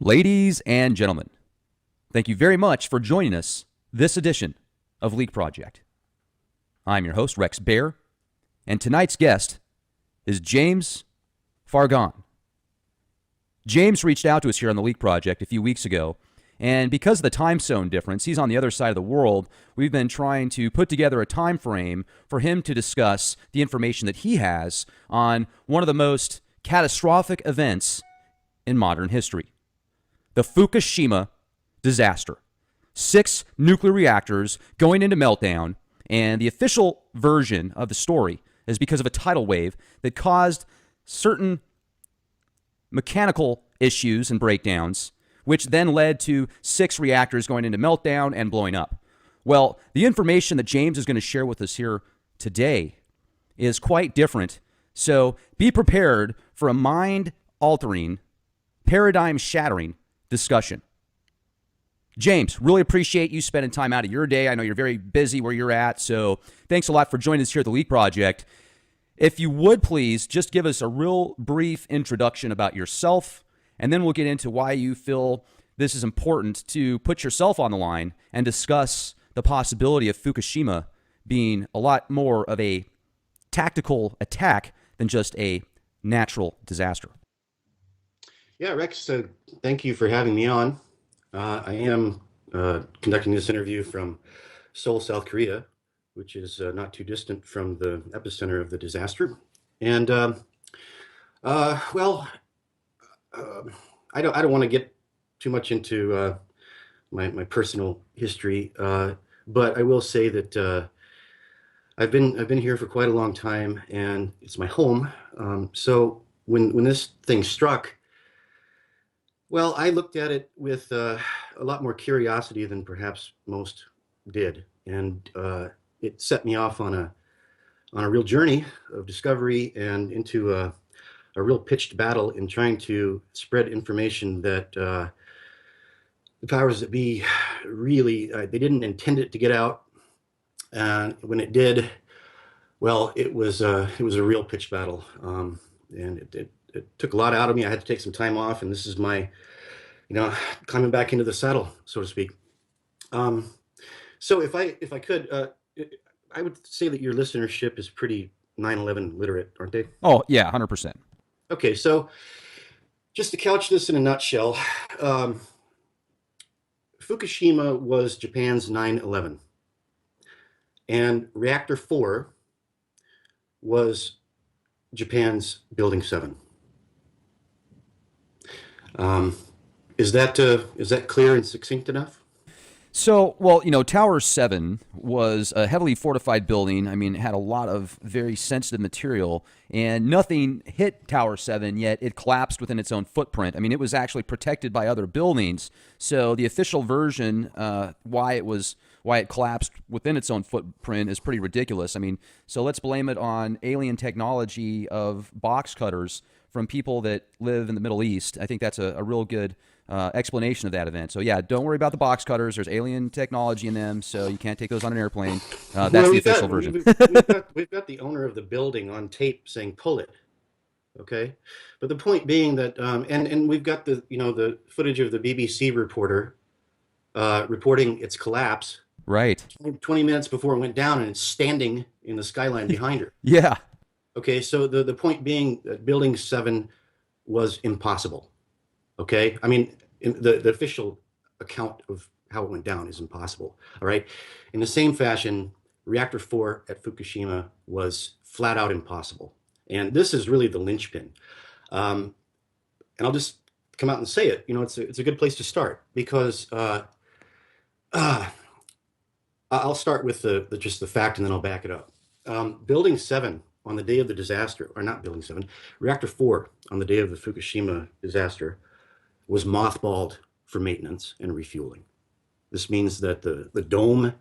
Ladies and gentlemen, thank you very much for joining us this edition of Leak Project. I'm your host, Rex Bear, and tonight's guest is James Farganne. James reached out to us here on the Leak Project a few weeks ago, and because of the time zone difference, he's on the other side of the world, we've been trying to put together a time frame for him to discuss the information that he has on one of the most catastrophic events in modern history. The Fukushima disaster. 6 nuclear reactors going into meltdown, and the official version of the story is because of a tidal wave that caused certain mechanical issues and breakdowns, which then led to 6 reactors going into meltdown and blowing up. Well, the information that James is going to share with us here today is quite different, so be prepared for a mind-altering, paradigm-shattering discussion. James, really appreciate you spending time out of your day. I know you're very busy where you're at, so thanks a lot for joining us here at the Leak Project. If you would please just give us a real brief introduction about yourself, and then we'll get into why you feel this is important to put yourself on the line and discuss the possibility of Fukushima being a lot more of a tactical attack than just a natural disaster. Yeah, Rex, thank you for having me on. I am conducting this interview from Seoul, South Korea, which is not too distant from the epicenter of the disaster. And I don't want to get too much into my personal history, but I will say that I've been here for quite a long time, and it's my home. So when this thing struck, well, I looked at it with a lot more curiosity than perhaps most did, and it set me off on a real journey of discovery and into a real pitched battle in trying to spread information that the powers that be really they didn't intend it to get out, and when it did, well, it was a real pitched battle, and it took a lot out of me. I had to take some time off, and this is my, climbing back into the saddle, so to speak. So if I could, I would say that your listenership is pretty 9/11 literate, aren't they? Oh, yeah, 100%. Okay, so just to couch this in a nutshell, Fukushima was Japan's 9/11, and Reactor 4 was Japan's Building 7. Is that clear and succinct enough? So, well, Tower 7 was a heavily fortified building. I mean, it had a lot of very sensitive material, and nothing hit Tower 7, yet it collapsed within its own footprint. I mean, it was actually protected by other buildings. So the official version, why it collapsed within its own footprint is pretty ridiculous. I mean, so let's blame it on alien technology of box cutters from people that live in the Middle East. I think that's a real good explanation of that event. So yeah, don't worry about the box cutters. There's alien technology in them, so you can't take those on an airplane. That's the official version. We've got the owner of the building on tape saying pull it. Okay, but the point being that, and we've got the footage of the BBC reporter reporting its collapse. Right. 20 minutes before it went down, and it's standing in the skyline behind her. Yeah. Okay, so the point being that Building 7 was impossible. Okay, I mean, the official account of how it went down is impossible. All right, in the same fashion, Reactor 4 at Fukushima was flat out impossible. And this is really the linchpin. And I'll just come out and say it. It's a good place to start, because I'll start with just the fact, and then I'll back it up. Building 7 on the day of the disaster, or not Building 7, Reactor 4 on the day of the Fukushima disaster was mothballed for maintenance and refueling. This means that the dome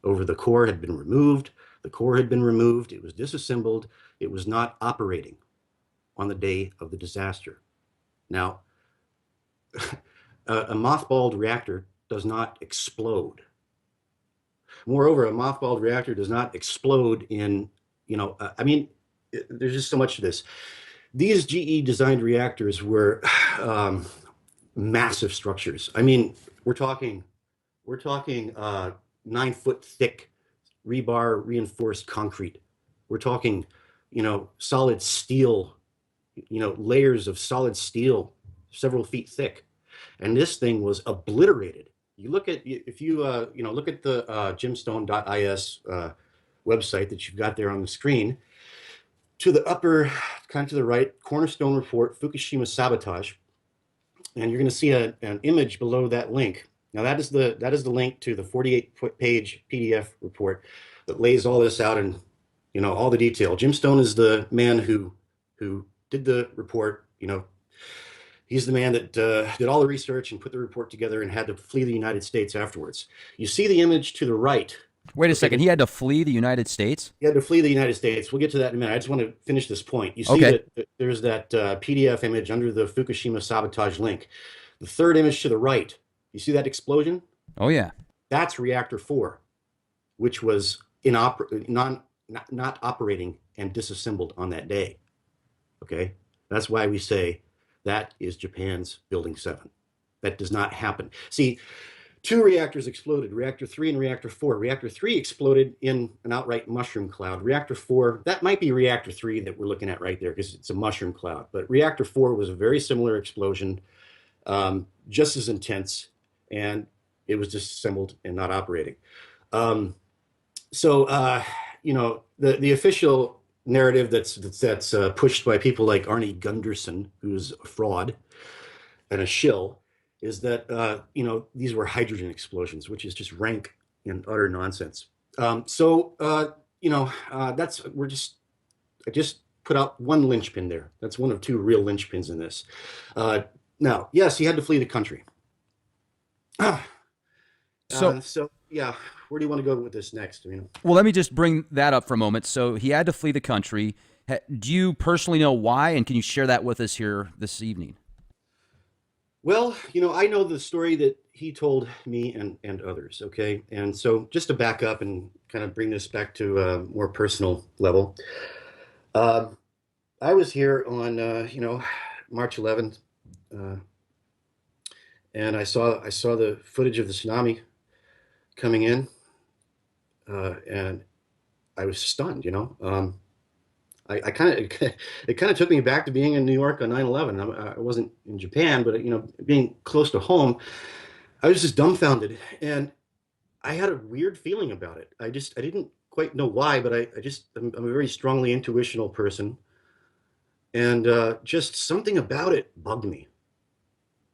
over the core had been removed. The core had been removed. It was disassembled. It was not operating on the day of the disaster. Now, a mothballed reactor does not explode. Moreover, a mothballed reactor does not explode in, there's just so much to this. These GE designed reactors were massive structures. I mean, we're talking 9 foot thick rebar reinforced concrete. We're talking, solid steel, layers of solid steel, several feet thick. And this thing was obliterated. You look at if you look at the gemstone.is website that you've got there on the screen. To the upper, kind of to the right, Cornerstone Report, Fukushima sabotage, and you're going to see an image below that link. Now that is the link to the 48-page PDF report that lays all this out in all the detail. Jim Stone is the man who did the report. He's the man that did all the research and put the report together and had to flee the United States afterwards. You see the image to the right. Wait a second. He had to flee the United States? He had to flee the United States. We'll get to that in a minute. I just want to finish this point. You see Okay. that there's that PDF image under the Fukushima sabotage link. The third image to the right, you see that explosion? Oh, yeah. That's reactor 4, which was not operating and disassembled on that day. Okay? That's why we say that is Japan's Building 7. That does not happen. See, 2 reactors exploded, reactor 3 and reactor 4. Reactor 3 exploded in an outright mushroom cloud. Reactor 4, that might be reactor 3 that we're looking at right there because it's a mushroom cloud. But reactor 4 was a very similar explosion, just as intense, and it was disassembled and not operating. The official narrative that's pushed by people like Arnie Gunderson, who's a fraud and a shill, is that these were hydrogen explosions, which is just rank and utter nonsense. I just put out one linchpin there. That's one of 2 real linchpins in this. Now, yes, he had to flee the country. Yeah, where do you want to go with this next? Well, let me just bring that up for a moment. So he had to flee the country. Do you personally know why, and can you share that with us here this evening? Well, I know the story that he told me and others, okay? And so just to back up and kind of bring this back to a more personal level, I was here on, March 11th, and I saw the footage of the tsunami coming in, and I was stunned, I kind of it kind of took me back to being in New York on 9/11. I wasn't in Japan, but being close to home, I was just dumbfounded, and I had a weird feeling about it. I didn't quite know why, but I'm a very strongly intuitional person, and just something about it bugged me,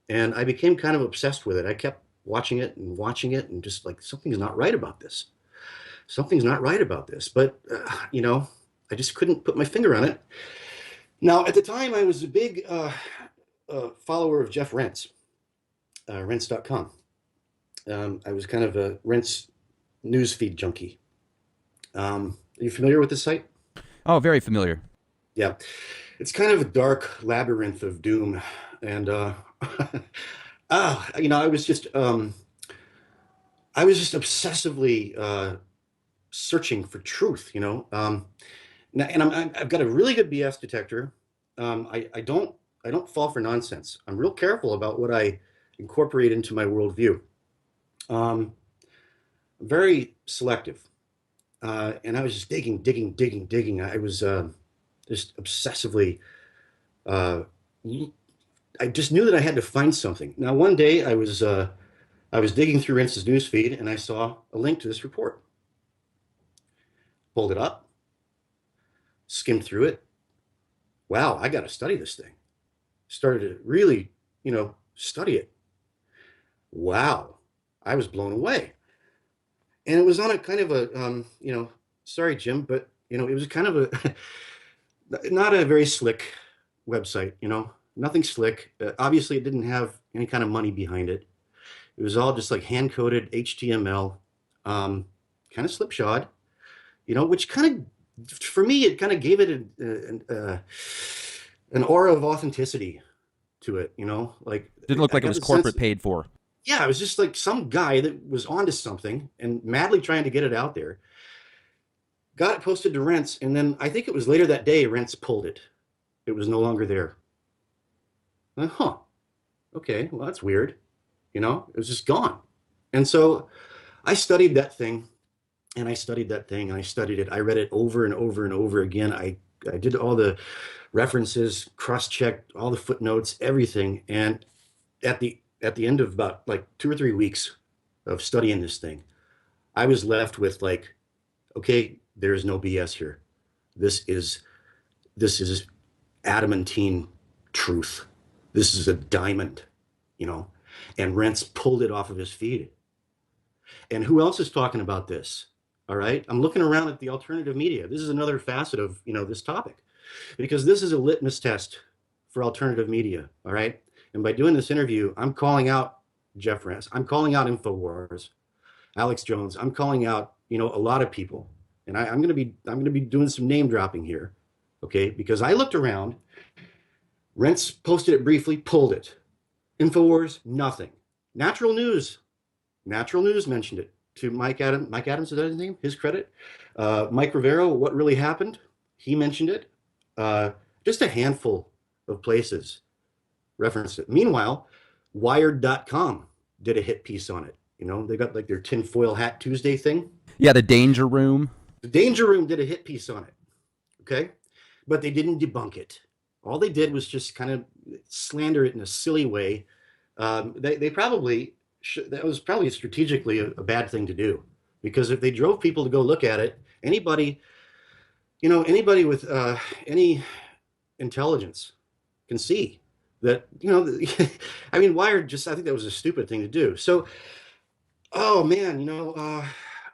and I became kind of obsessed with it. I kept watching it and just like, something's not right about this. Something's not right about this. But I just couldn't put my finger on it. Now, at the time, I was a big follower of Jeff Rentz, Rentz.com. I was kind of a Rentz newsfeed junkie. Are you familiar with this site? Oh, very familiar. Yeah. It's kind of a dark labyrinth of doom. And, I was just obsessively searching for truth, and I've got a really good BS detector. I don't fall for nonsense. I'm real careful about what I incorporate into my worldview. I'm very selective, and I was just digging. I was just obsessively. I just knew that I had to find something. Now, one day I was digging through Rentz's newsfeed, and I saw a link to this report. Pulled it up, skimmed through it. Wow, I got to study this thing. Started to really, study it. Wow, I was blown away. And it was on a kind of a, sorry, Jim, but, it was kind of not a very slick website, nothing slick. Obviously, it didn't have any kind of money behind it. It was all just like hand-coded HTML, kind of slipshod, which kind of, for me, it kind of gave it an aura of authenticity to it, like Didn't look like it was corporate sense, paid for. Yeah, it was just like some guy that was onto something and madly trying to get it out there. Got it posted to Rentz, and then I think it was later that day, Rentz pulled it. It was no longer there. Okay, well, that's weird. It was just gone. And so I studied that thing and I studied that thing and I studied it. I read it over and over and over again. I did all the references, cross-checked all the footnotes, everything. And at the end of about like 2 or 3 weeks of studying this thing, I was left with like, okay, there's no BS here. This is this is adamantine truth. This is a diamond, you know. And Rentz pulled it off of his feet. And who else is talking about this? All right. I'm looking around at the alternative media. This is another facet of, this topic because this is a litmus test for alternative media. All right. And by doing this interview, I'm calling out Jeff Rentz. I'm calling out InfoWars, Alex Jones. I'm calling out, a lot of people. And I'm going to be doing some name dropping here. Okay. Because I looked around, Rentz posted it briefly, pulled it. InfoWars, nothing. Natural News, Natural News mentioned it to Mike Adams. Mike Adams, is that his name? His credit. Mike Rivero, What Really Happened? He mentioned it. Just a handful of places referenced it. Meanwhile, Wired.com did a hit piece on it. They got like their tinfoil hat Tuesday thing. Yeah, the Danger Room. The Danger Room did a hit piece on it. Okay. But they didn't debunk it. All they did was just kind of slander it in a silly way. They probably that was probably strategically a bad thing to do because if they drove people to go look at it, anybody with any intelligence can see that, I mean, Wired I think that was a stupid thing to do. So, oh man,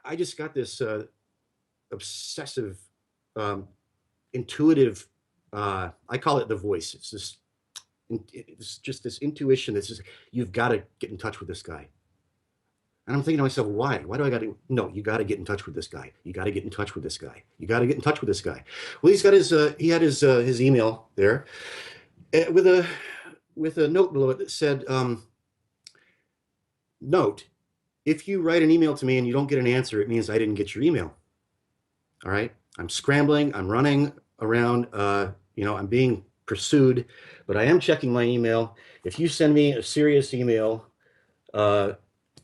I just got this obsessive, intuitive, I call it the voice. It's just this intuition that says, you've got to get in touch with this guy. And I'm thinking to myself, why? Why do I got to? No, you got to get in touch with this guy. You got to get in touch with this guy. You got to get in touch with this guy. Well, he had his email there with a note below it that said, note, if you write an email to me and you don't get an answer, it means I didn't get your email. All right. I'm scrambling. I'm running around. I'm being pursued, but I am checking my email. If you send me a serious email,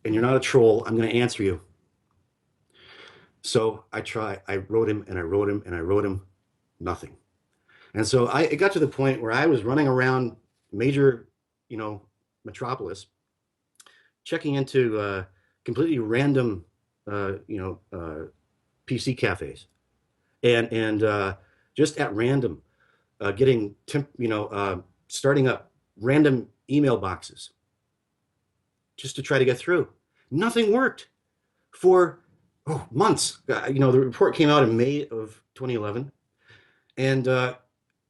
and you're not a troll, I'm going to answer you. So I wrote him and I wrote him and I wrote him, nothing. And so it got to the point where I was running around major, metropolis, checking into completely random, PC cafes, and just at random, getting starting up random email boxes just to try to get through. Nothing worked for months. The report came out in May of 2011, and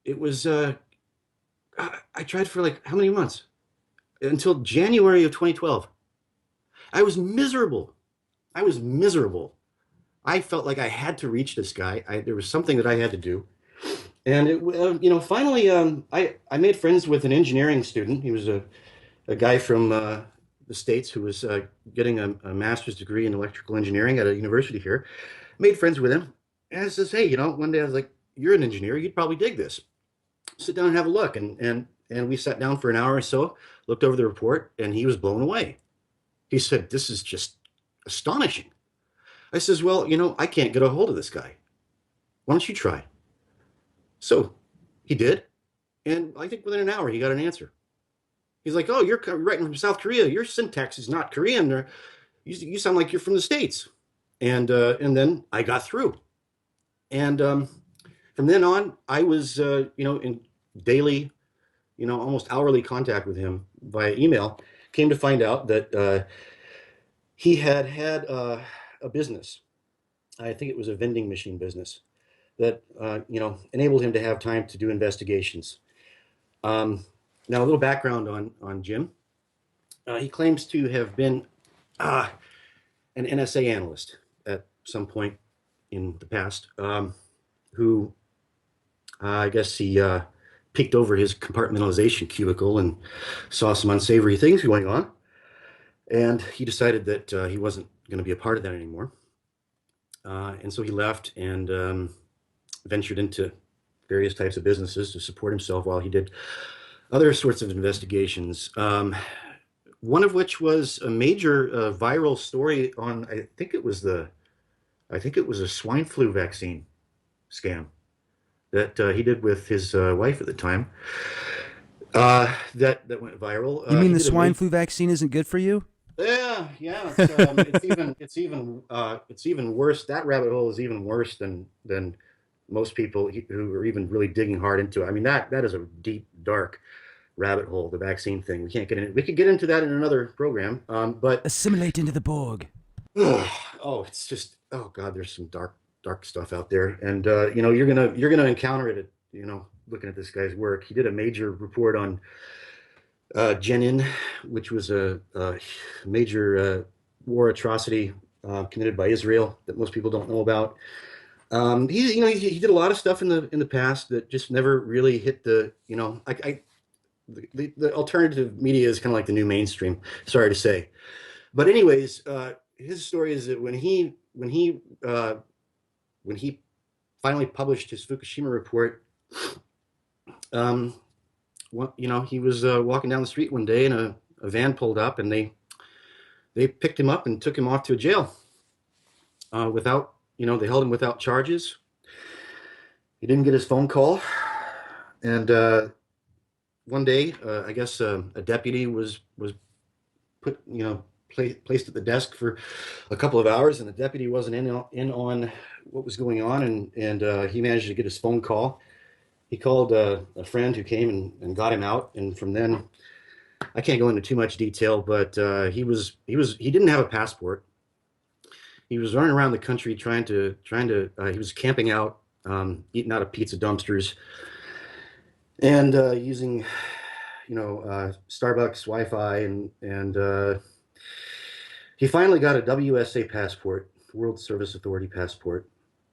it was. I tried for like how many months? Until January of 2012. I was miserable. I was miserable. I felt like I had to reach this guy. There was something that I had to do, and finally, I made friends with an engineering student. He was a guy from the States who was getting a master's degree in electrical engineering at a university here. Made friends with him. And I says, hey, one day I was like, you're an engineer. You'd probably dig this. Sit down and have a look. And we sat down for an hour or so, looked over the report, and he was blown away. He said, this is just astonishing. I says, well, I can't get a hold of this guy. Why don't you try? So he did. And I think within an hour, he got an answer. He's like, oh, you're writing from South Korea. Your syntax is not Korean. You sound like you're from the States. And then I got through. And from then on, I was, in daily, almost hourly contact with him via email. Came to find out that he had a business. I think it was a vending machine business that, enabled him to have time to do investigations. Now, a little background on Jim. He claims to have been an NSA analyst at some point in the past, who I guess he peeked over his compartmentalization cubicle and saw some unsavory things going on. And he decided that he wasn't going to be a part of that anymore. And so he left and ventured into various types of businesses to support himself while he did other sorts of investigations. One of which was a major viral story on, I think it was a swine flu vaccine scam that he did with his wife at the time. That went viral. You mean He the did a swine major. flu vaccine isn't good for you? Yeah. It's even worse. That rabbit hole is even worse than most people who are even really digging hard into it. I mean, that is a deep, dark rabbit hole. The vaccine thing. We can't get in. We could get into that in another program. But Assimilate into the Borg. oh, it's just oh God, there's some dark stuff out there, and you're gonna encounter it. Looking at this guy's work, he did a major report on Jenin, which was a major war atrocity committed by Israel that most people don't know about. He did a lot of stuff in the past that just never really hit the alternative media is kind of like the new mainstream. Sorry to say, but anyways, his story is that when he finally published his Fukushima report, um, he was walking down the street one day and a van pulled up and they picked him up and took him off to a jail without, they held him without charges. He didn't get his phone call. And one day, I guess a deputy was put, placed at the desk for a couple of hours, and the deputy wasn't in on what was going on, and he managed to get his phone call. He called a friend who came and got him out, and from then, I can't go into too much detail, but he didn't have a passport. He was running around the country he was camping out, eating out of pizza dumpsters, and using, Starbucks Wi-Fi, and he finally got a WSA passport, World Service Authority passport,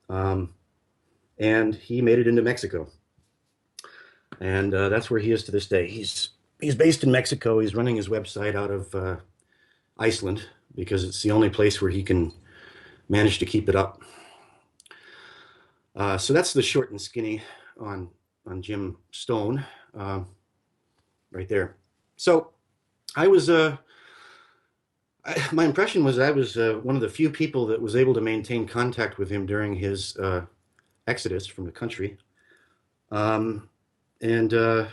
and he made it into Mexico, and that's where he is to this day. He's based in Mexico. He's running his website out of Iceland because it's the only place where he can manage to keep it up. So that's the short and skinny on Jim Stone, right there. So I was my impression was I was one of the few people that was able to maintain contact with him during his exodus from the country. And I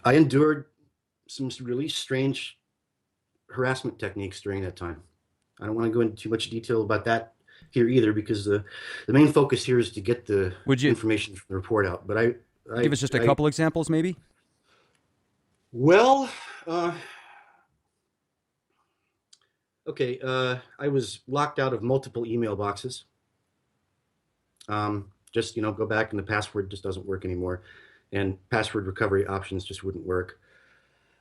endured some really strange harassment techniques during that time. I don't want to go into too much detail about that here either, because the main focus here is to get the Would you information from the report out. But I give us just a couple examples, maybe? well, okay. I was locked out of multiple email boxes. Just go back and the password just doesn't work anymore, and password recovery options just wouldn't work.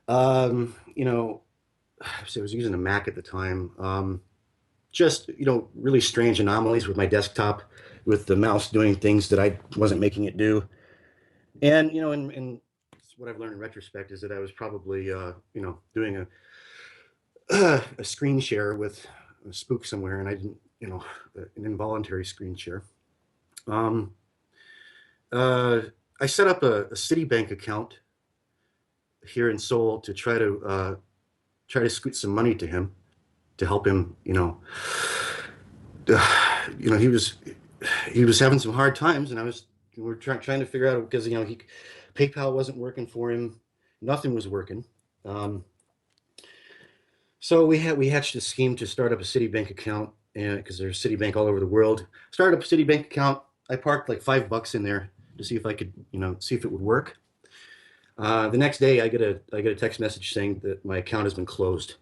So I was using a Mac at the time. Just really strange anomalies with my desktop, with the mouse doing things that I wasn't making it do. And and what I've learned in retrospect is that I was probably doing a screen share with a spook somewhere, and I didn't, an involuntary screen share. Um, I set up a Citibank account here in Seoul to try to scoot some money to him to help him. He was having some hard times, and we were trying to figure out, because PayPal wasn't working for him, nothing was working. So we hatched a scheme to start up a Citibank account, and because there's Citibank all over the world. Started up a Citibank account. I parked like $5 in there to see if I could, see if it would work. The next day, I get a text message saying that my account has been closed,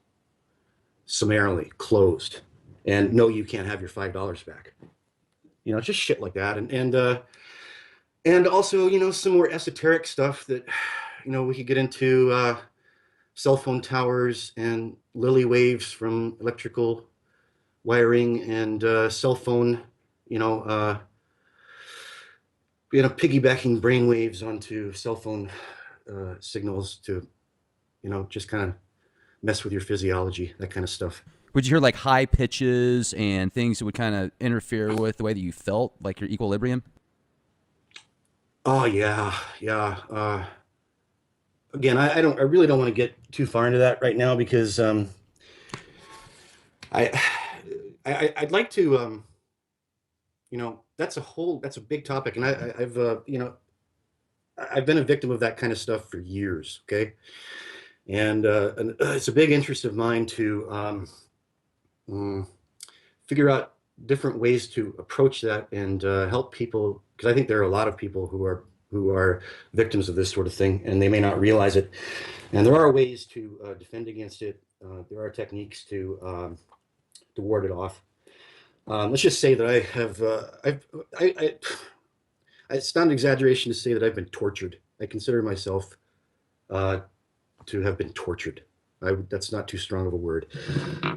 summarily closed, and no, you can't have your $5 back. Just shit like that, and also some more esoteric stuff that we could get into, cell phone towers and lily waves from electrical wiring, and cell phone, piggybacking brain waves onto cell phone signals to, just kind of mess with your physiology, that kind of stuff. Would you hear like high pitches and things that would kind of interfere with the way that you felt, like your equilibrium? Oh yeah, yeah. Again, I really don't want to get too far into that right now because I, I'd like to, that's a big topic, and I've, I've been a victim of that kind of stuff for years. Okay, and it's a big interest of mine to mm, figure out different ways to approach that and help people because I think there are a lot of people who are victims of this sort of thing, and they may not realize it. And there are ways to defend against it. There are techniques to ward it off. Let's just say that I have, it's not an exaggeration to say that I've been tortured. I consider myself uh, to have been tortured. That's not too strong of a word.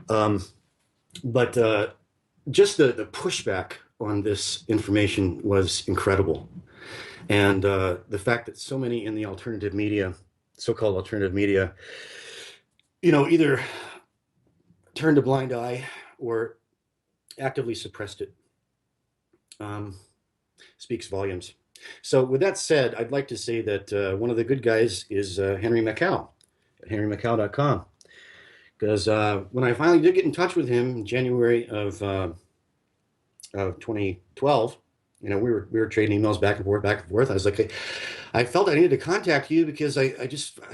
Um, but just the pushback on this information was incredible. And the fact that so many in the alternative media, so-called alternative media, either turned a blind eye or actively suppressed it, um, speaks volumes. So, with that said, I'd like to say that one of the good guys is Henry Mackau at henrymacau.com. Because when I finally did get in touch with him in January of 2012, we were trading emails back and forth, back and forth. I was like, I felt I needed to contact you because I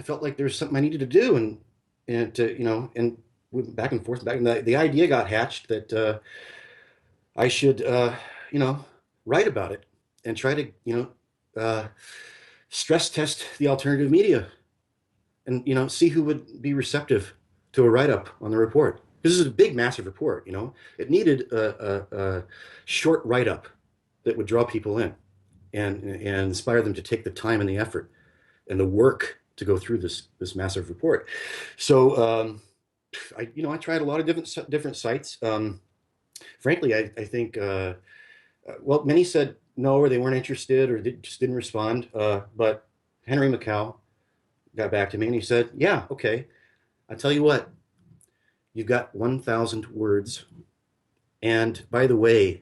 felt like there was something I needed to do, and went back and forth, back, and the idea got hatched that I should write about it and try to stress test the alternative media and see who would be receptive to a write-up on the report. This is a big, massive report. It needed a short write-up that would draw people in and inspire them to take the time and the effort and the work to go through this massive report. So I tried a lot of different sites. Frankly, I think well, many said no, or they weren't interested, or just didn't respond. But Henry Mackau got back to me and he said, "Yeah, okay. I'll tell you what. You've got 1,000 words, and by the way,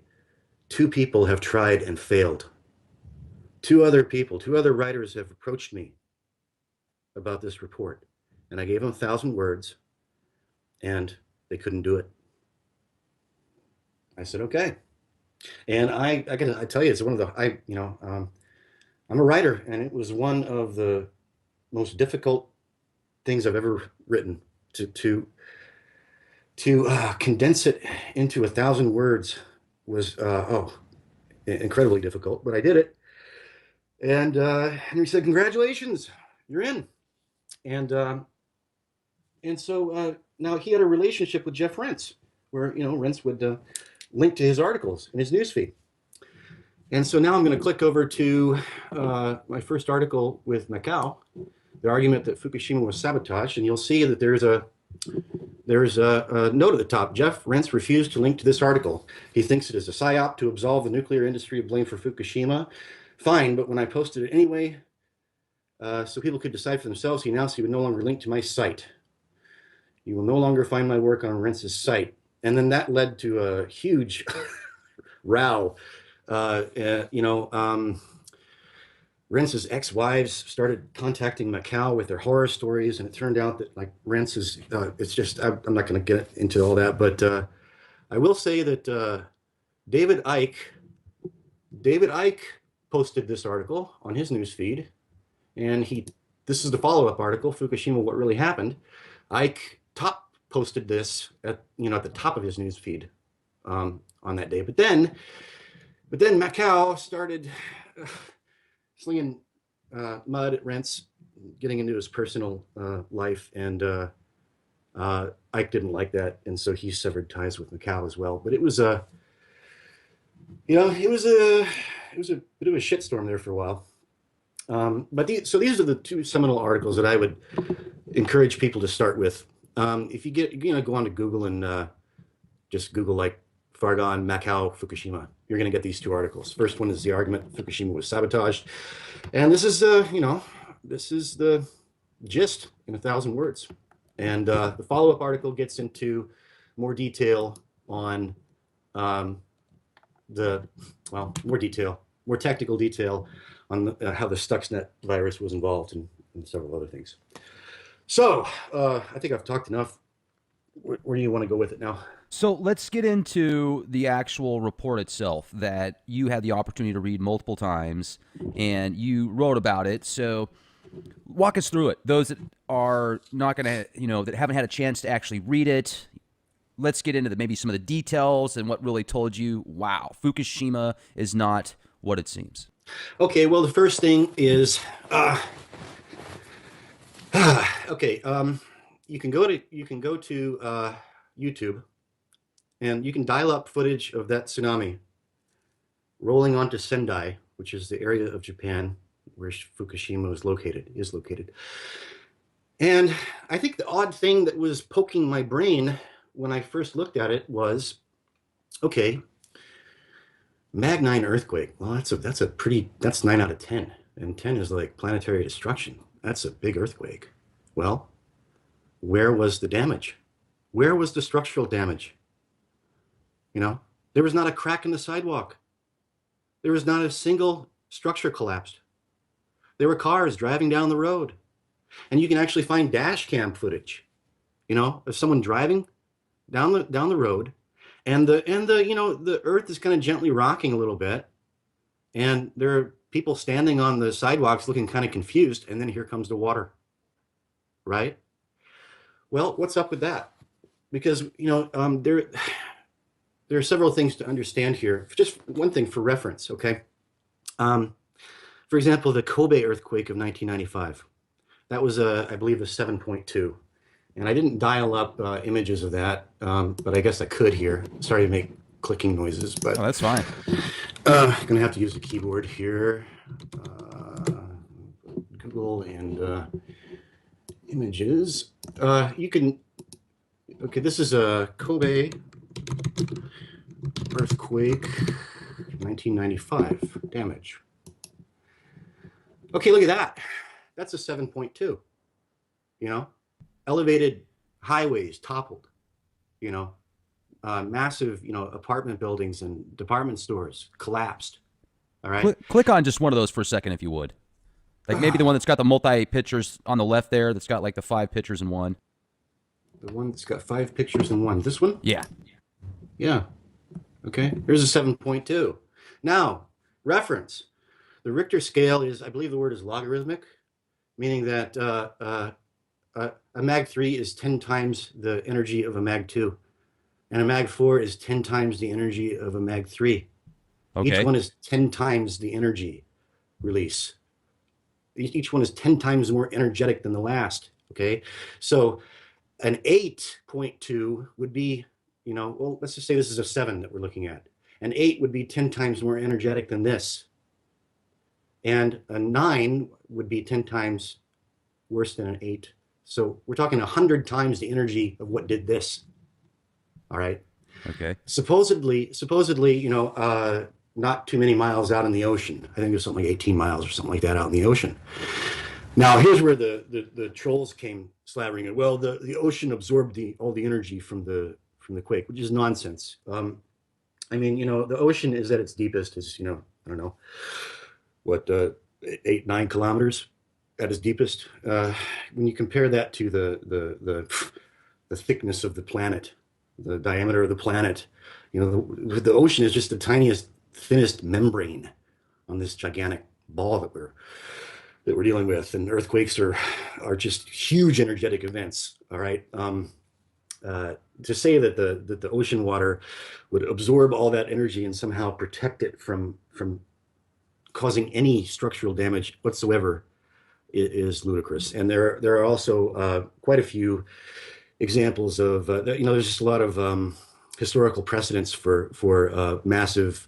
two people have tried and failed. Two other writers have approached me about this report, and I gave them 1,000 words, and they couldn't do it." I said, "Okay." And I tell you, it's one of the I'm a writer, and it was one of the most difficult things I've ever written to condense it into 1,000 words was incredibly difficult, but I did it. And Henry said, "Congratulations, you're in." And so now he had a relationship with Jeff Rentz, where Rentz would link to his articles in his newsfeed. And so now I'm going to click over to my first article with Mackau, the argument that Fukushima was sabotaged, and you'll see that there's a note at the top. Jeff Rentz refused to link to this article. He thinks it is a psyop to absolve the nuclear industry of blame for Fukushima. Fine, but when I posted it anyway, so people could decide for themselves, he announced he would no longer link to my site. You will no longer find my work on Rentz's site. And then that led to a huge row. Rentz's ex-wives started contacting Mackau with their horror stories, and it turned out that like Rentz is, it's just, I'm not going to get into all that, but I will say that David Icke, David Icke posted this article on his newsfeed, and this is the follow-up article, Fukushima, What Really Happened. Icke top posted this at the top of his newsfeed on that day, but then Mackau started slinging mud at Rentz, getting into his personal life, and Icke didn't like that, and so he severed ties with Mackau as well. But it was it was a bit of a shitstorm there for a while. So these are the two seminal articles that I would encourage people to start with. If you go on to Google and just Google like Farganne, Mackau, Fukushima, you're going to get these two articles. First one is the argument Fukushima was sabotaged, and this is the gist in 1,000 words. And the follow-up article gets into more detail on more technical detail on how the Stuxnet virus was involved and several other things. So I think I've talked enough. Where do you want to go with it now? So let's get into the actual report itself that you had the opportunity to read multiple times and you wrote about it. So walk us through it. Those that are not going to, that haven't had a chance to actually read it, let's get into maybe some of the details and what really told you, wow, Fukushima is not what it seems. Okay, well, the first thing is, okay, you can go to YouTube, and you can dial up footage of that tsunami rolling onto Sendai, which is the area of Japan where Fukushima is located. And I think the odd thing that was poking my brain when I first looked at it was, okay, Mag 9 earthquake. Well, that's 9 out of 10. And 10 is like planetary destruction. That's a big earthquake. Well, where was the damage? Where was the structural damage? There was not a crack in the sidewalk. There was not a single structure collapsed. There were cars driving down the road. And you can actually find dash cam footage, of someone driving down the road, and the earth is kind of gently rocking a little bit, and there are people standing on the sidewalks looking kind of confused, and then here comes the water, right? Well, what's up with that? Because there are several things to understand here. Just one thing for reference, okay? For example, the Kobe earthquake of 1995. That was, I believe, a 7.2. And I didn't dial up images of that, but I guess I could here. Sorry to make clicking noises, but Oh, that's fine. I'm gonna have to use the keyboard here. Google and images. Okay, this is a Kobe earthquake, 1995 damage. Okay, look at that. That's a 7.2. Elevated highways toppled, massive, apartment buildings and department stores collapsed. All right. Click on just one of those for a second, if you would. Like maybe the one that's got the multi pictures on the left there. That's got like the 5 pictures in one. The one that's got 5 pictures in one. This one? Yeah. Yeah. Okay. Here's a 7.2. Now, reference. The Richter scale is, I believe the word is logarithmic, meaning that a Mag 3 is 10 times the energy of a Mag 2, and a Mag 4 is 10 times the energy of a Mag 3. Okay. Each one is 10 times the energy release. Each one is 10 times more energetic than the last. Okay. So an 8.2 would be, well, let's just say this is a 7 that we're looking at. An 8 would be 10 times more energetic than this. And a 9 would be 10 times worse than an 8. So we're talking 100 times the energy of what did this. All right. Okay. Supposedly, not too many miles out in the ocean. I think it was something like 18 miles or something like that out in the ocean. Now, here's where the trolls came slavering it. Well, the ocean absorbed all the energy from the quake, which is nonsense. The ocean is at its deepest is, I don't know, what, 8-9 kilometers at its deepest. When you compare that to the thickness of the planet, the diameter of the planet, the ocean is just the tiniest, thinnest membrane on this gigantic ball that we're dealing with. And earthquakes are just huge energetic events. All right. To say that the ocean water would absorb all that energy and somehow protect it from causing any structural damage whatsoever is ludicrous. And there are also quite a few examples of there's just a lot of historical precedents for massive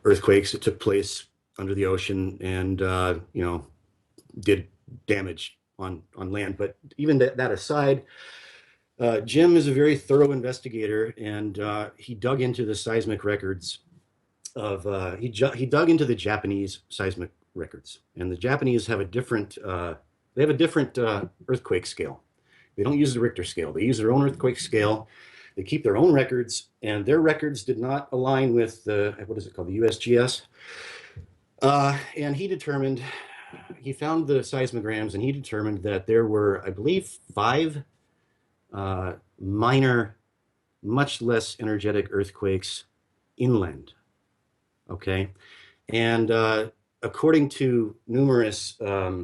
earthquakes that took place under the ocean and did damage on land. But even that aside, Jim is a very thorough investigator, and he dug into the seismic records of he dug into the Japanese seismic records, and the Japanese have a different earthquake scale. They don't use the Richter scale. They use their own earthquake scale. They keep their own records, and their records did not align with the, what is it called, the USGS. And he found the seismograms and he determined that there were, I believe, five minor, much less energetic earthquakes inland. Okay. And according to numerous uh,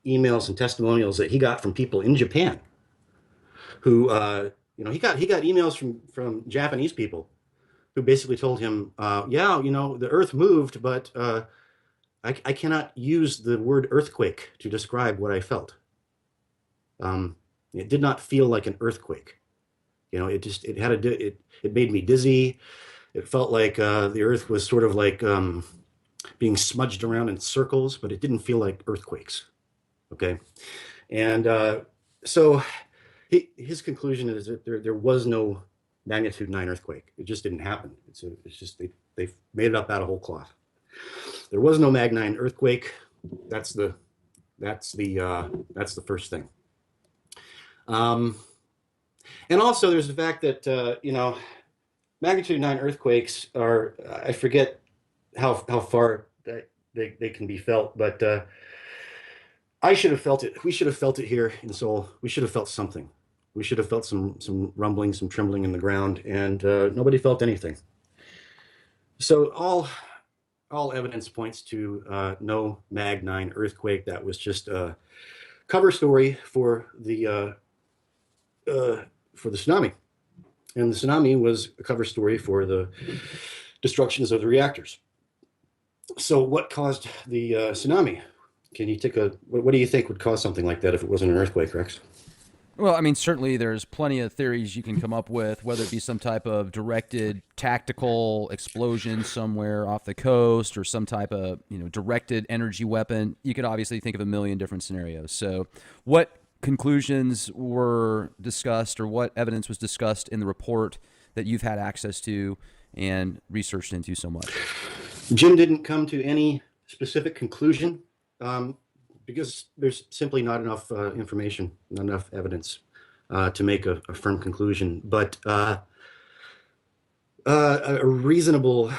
emails and testimonials that he got from people in Japan, who he got emails from Japanese people who basically told him, yeah, the Earth moved, but I cannot use the word earthquake to describe what I felt. Um, it did not feel like an earthquake. It made me dizzy. It felt like the Earth was sort of like being smudged around in circles, but it didn't feel like earthquakes. Okay, and so his conclusion is that there was no magnitude 9 earthquake. It just didn't happen. It's just they made it up out of whole cloth. There was no Mag 9 earthquake. That's the that's the first thing. Um, and also, there's the fact that magnitude 9 earthquakes are, I forget how far they can be felt, but I should have felt it. We should have felt it here in Seoul. We should have felt something. We should have felt some rumbling, some trembling in the ground, and nobody felt anything. So all evidence points to no Mag 9 earthquake. That was just a cover story for the tsunami, and the tsunami was a cover story for the destructions of the reactors. So, what caused the tsunami? Can you take a what do you think would cause something like that if it wasn't an earthquake, Rex? Well, I mean, certainly there's plenty of theories you can come up with, whether it be some type of directed tactical explosion somewhere off the coast or some type of, directed energy weapon. You could obviously think of a million different scenarios. So, what conclusions were discussed or what evidence was discussed in the report that you've had access to and researched into so much? Jim didn't come to any specific conclusion um, because there's simply not enough information, not enough evidence to make a firm conclusion. But a reasonable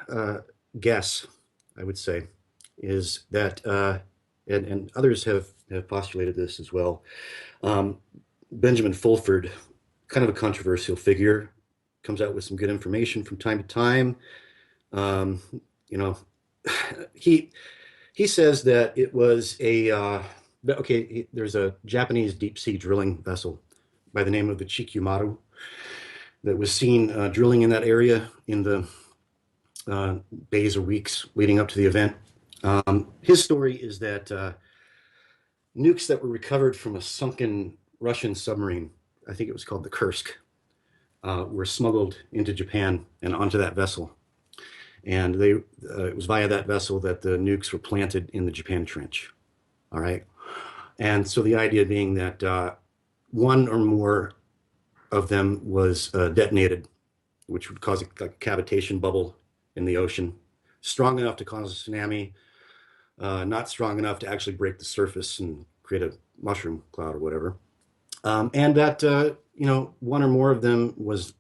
uh, guess, I would say, is that, and others have postulated this as well. Um, Benjamin Fulford, kind of a controversial figure, comes out with some good information from time to time. Um, you know, he he says that it was there's a Japanese deep sea drilling vessel by the name of the Chikumaru that was seen drilling in that area in the days or weeks leading up to the event. His story is that nukes that were recovered from a sunken Russian submarine, I think it was called the Kursk, were smuggled into Japan and onto that vessel. And it was via that vessel that the nukes were planted in the Japan Trench. All right. And so the idea being that one or more of them was detonated, which would cause a cavitation bubble in the ocean, strong enough to cause a tsunami, not strong enough to actually break the surface and create a mushroom cloud or whatever. And that one or more of them was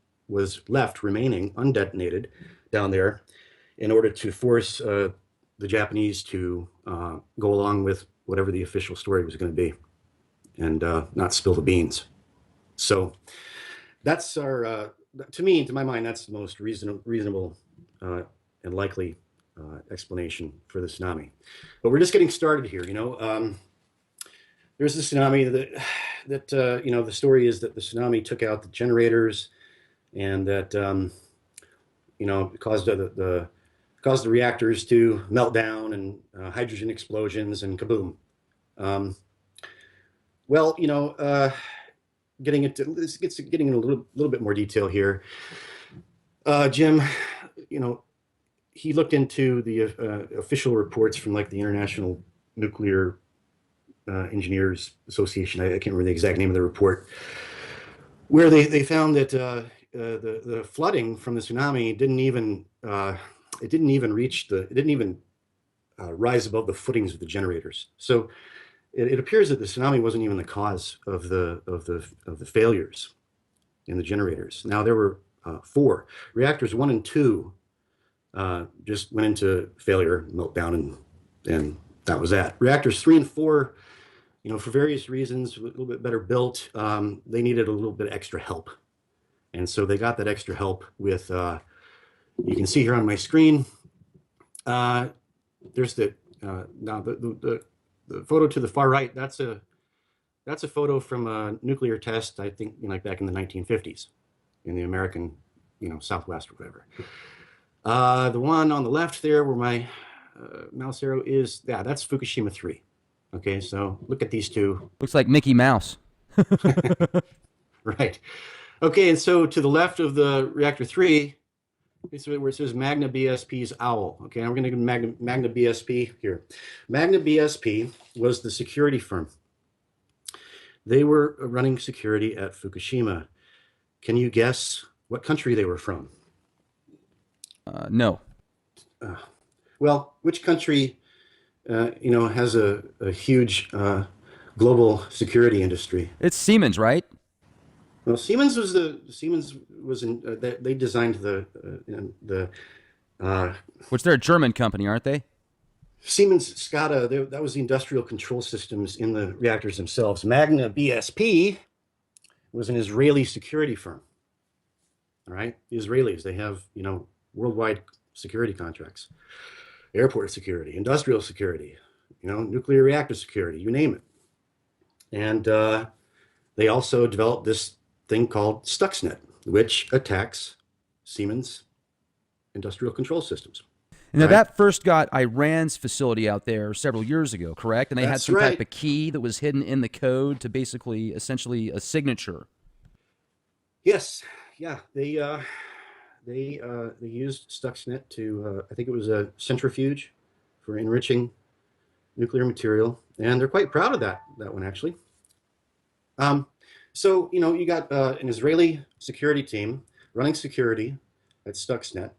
left remaining undetonated down there in order to force the Japanese to go along with whatever the official story was going to be and not spill the beans. So that's to my mind, that's the most reasonable and likely explanation for the tsunami. But we're just getting started here. There's the tsunami that the story is that the tsunami took out the generators and that it caused the reactors to melt down and hydrogen explosions and kaboom. Well, getting into a little bit more detail here. Jim, he looked into the official reports from like the International Nuclear Engineers Association. I can't remember the exact name of the report, where they found that the flooding from the tsunami didn't even rise above the footings of the generators. So it appears that the tsunami wasn't even the cause of the failures in the generators. Now there were 4 reactors, 1 and 2 just went into failure, meltdown, and that was that. Reactors 3 and 4, for various reasons, a little bit better built, they needed a little bit extra help. And so they got that extra help with, you can see here on my screen, there's now the photo to the far right, that's a photo from a nuclear test, I think, like back in the 1950s in the American, Southwest or whatever. The one on the left there where my mouse arrow is, yeah, that's Fukushima 3. Okay, so look at these two. Looks like Mickey Mouse. Right. Okay, and so to the left of the reactor 3, it's where it says Magna BSP's OWL. Okay, and we're going to go Magna BSP here. Magna BSP was the security firm. They were running security at Fukushima. Can you guess what country they were from? No. Well, which country, has a huge global security industry? It's Siemens, right? Well, Siemens was in they designed the Which they're a German company, aren't they? Siemens SCADA. That was the industrial control systems in the reactors themselves. Magna BSP was an Israeli security firm. All right, the Israelis, they have worldwide security contracts, airport security, industrial security, nuclear reactor security, you name it. And they also developed this thing called Stuxnet, which attacks Siemens industrial control systems. Now, right? that first got Iran's facility out there several years ago, correct? And they had That's some right. type of key that was hidden in the code to basically, essentially, a signature. Yes, yeah, they used Stuxnet to I think it was a centrifuge for enriching nuclear material, and they're quite proud of that one actually. So you got an Israeli security team running security at Stuxnet.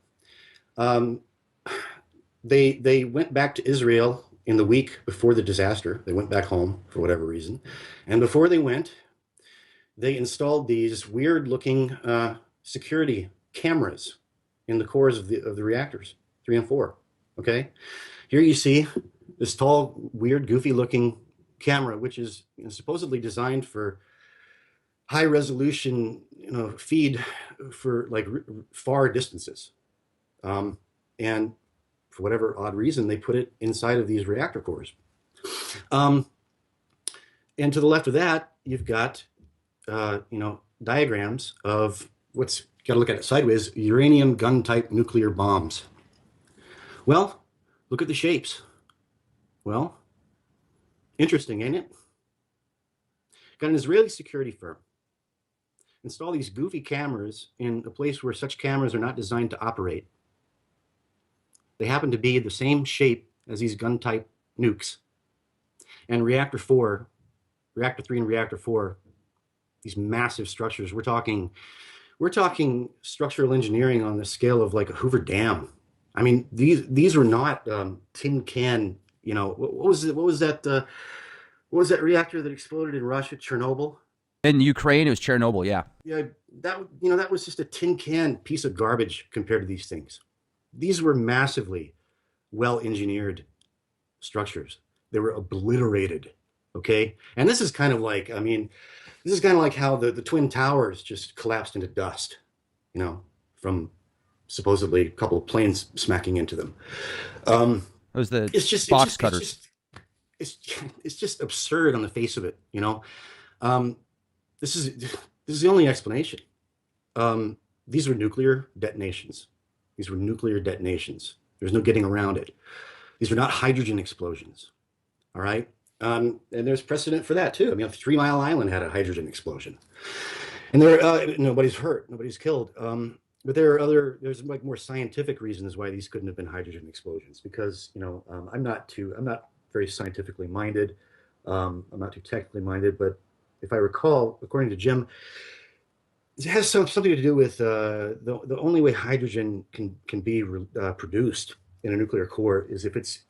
They went back to Israel in the week before the disaster. They went back home for whatever reason, and before they went, they installed these weird-looking security cameras in the cores of the reactors 3 and 4. Okay, here you see this tall, weird, goofy-looking camera, which is supposedly designed for high resolution, feed for like far distances. And for whatever odd reason, they put it inside of these reactor cores. And to the left of that, you've got, diagrams of what's, got to look at it sideways, uranium gun type nuclear bombs. Well, look at the shapes. Well, interesting, ain't it? Got an Israeli security firm install these goofy cameras in a place where such cameras are not designed to operate. They happen to be the same shape as these gun type nukes. And reactor 3 and reactor 4, these massive structures, we're talking structural engineering on the scale of like a Hoover Dam. I mean, these were not tin can, what was that reactor that exploded in Russia, Chernobyl? In Ukraine, it was Chernobyl, yeah. Yeah, that was just a tin can piece of garbage compared to these things. These were massively well-engineered structures. They were obliterated, okay? And this is kind of like, how the Twin Towers just collapsed into dust, from supposedly a couple of planes smacking into them. It was the box cutters. It's just absurd on the face of it, This is the only explanation. These were nuclear detonations. There's no getting around it. These were not hydrogen explosions. All right. And there's precedent for that too. I mean, 3 Mile Island had a hydrogen explosion, and nobody's hurt, nobody's killed. But there's like more scientific reasons why these couldn't have been hydrogen explosions, because I'm not very scientifically minded. I'm not too technically minded, but if I recall, according to Jim, it has something to do with the only way hydrogen can be produced in a nuclear core is if it's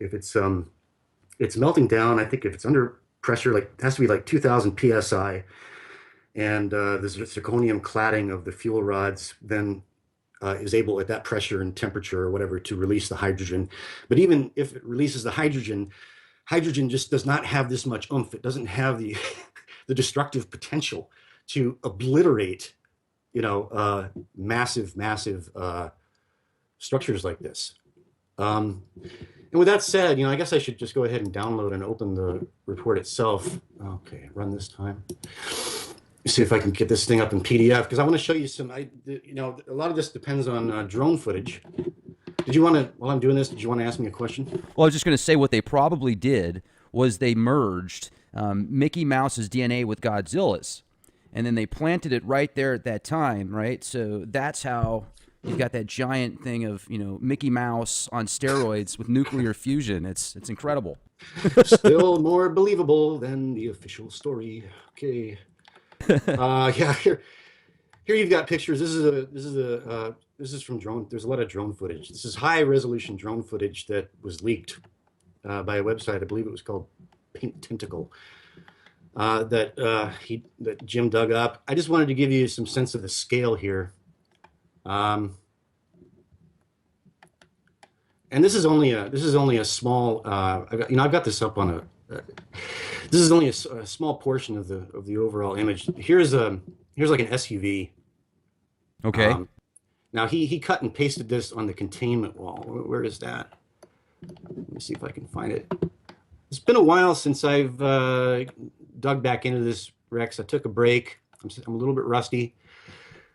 melting down. I think if it's under pressure, like it has to be like 2,000 psi, and there's zirconium cladding of the fuel rods, then is able at that pressure and temperature or whatever to release the hydrogen. But even if it releases the hydrogen, hydrogen just does not have this much oomph. It doesn't have the the destructive potential to obliterate, massive structures like this. And with that said, I guess I should just go ahead and download and open the report itself. Okay, run this time. See if I can get this thing up in PDF, because I want to show you some. A lot of this depends on drone footage. Did you want to, while I'm doing this, did you want to ask me a question? Well, I was just going to say what they probably did was they merged Mickey Mouse's DNA with Godzilla's, and then they planted it right there at that time, right? So that's how you've got that giant thing of, Mickey Mouse on steroids with nuclear fusion. It's incredible. Still more believable than the official story. Okay. Yeah. Here you've got pictures. This is from drone. There's a lot of drone footage. This is high resolution drone footage that was leaked by a website. I believe it was called Pink Tentacle. That Jim dug up. I just wanted to give you some sense of the scale here. And this is only a small. I've got this up on a. This is only a small portion of the overall image. Here's like an SUV. Okay. Now he cut and pasted this on the containment wall. Where is that? Let me see if I can find it. It's been a while since I've dug back into this, Rex. I took a break. I'm a little bit rusty.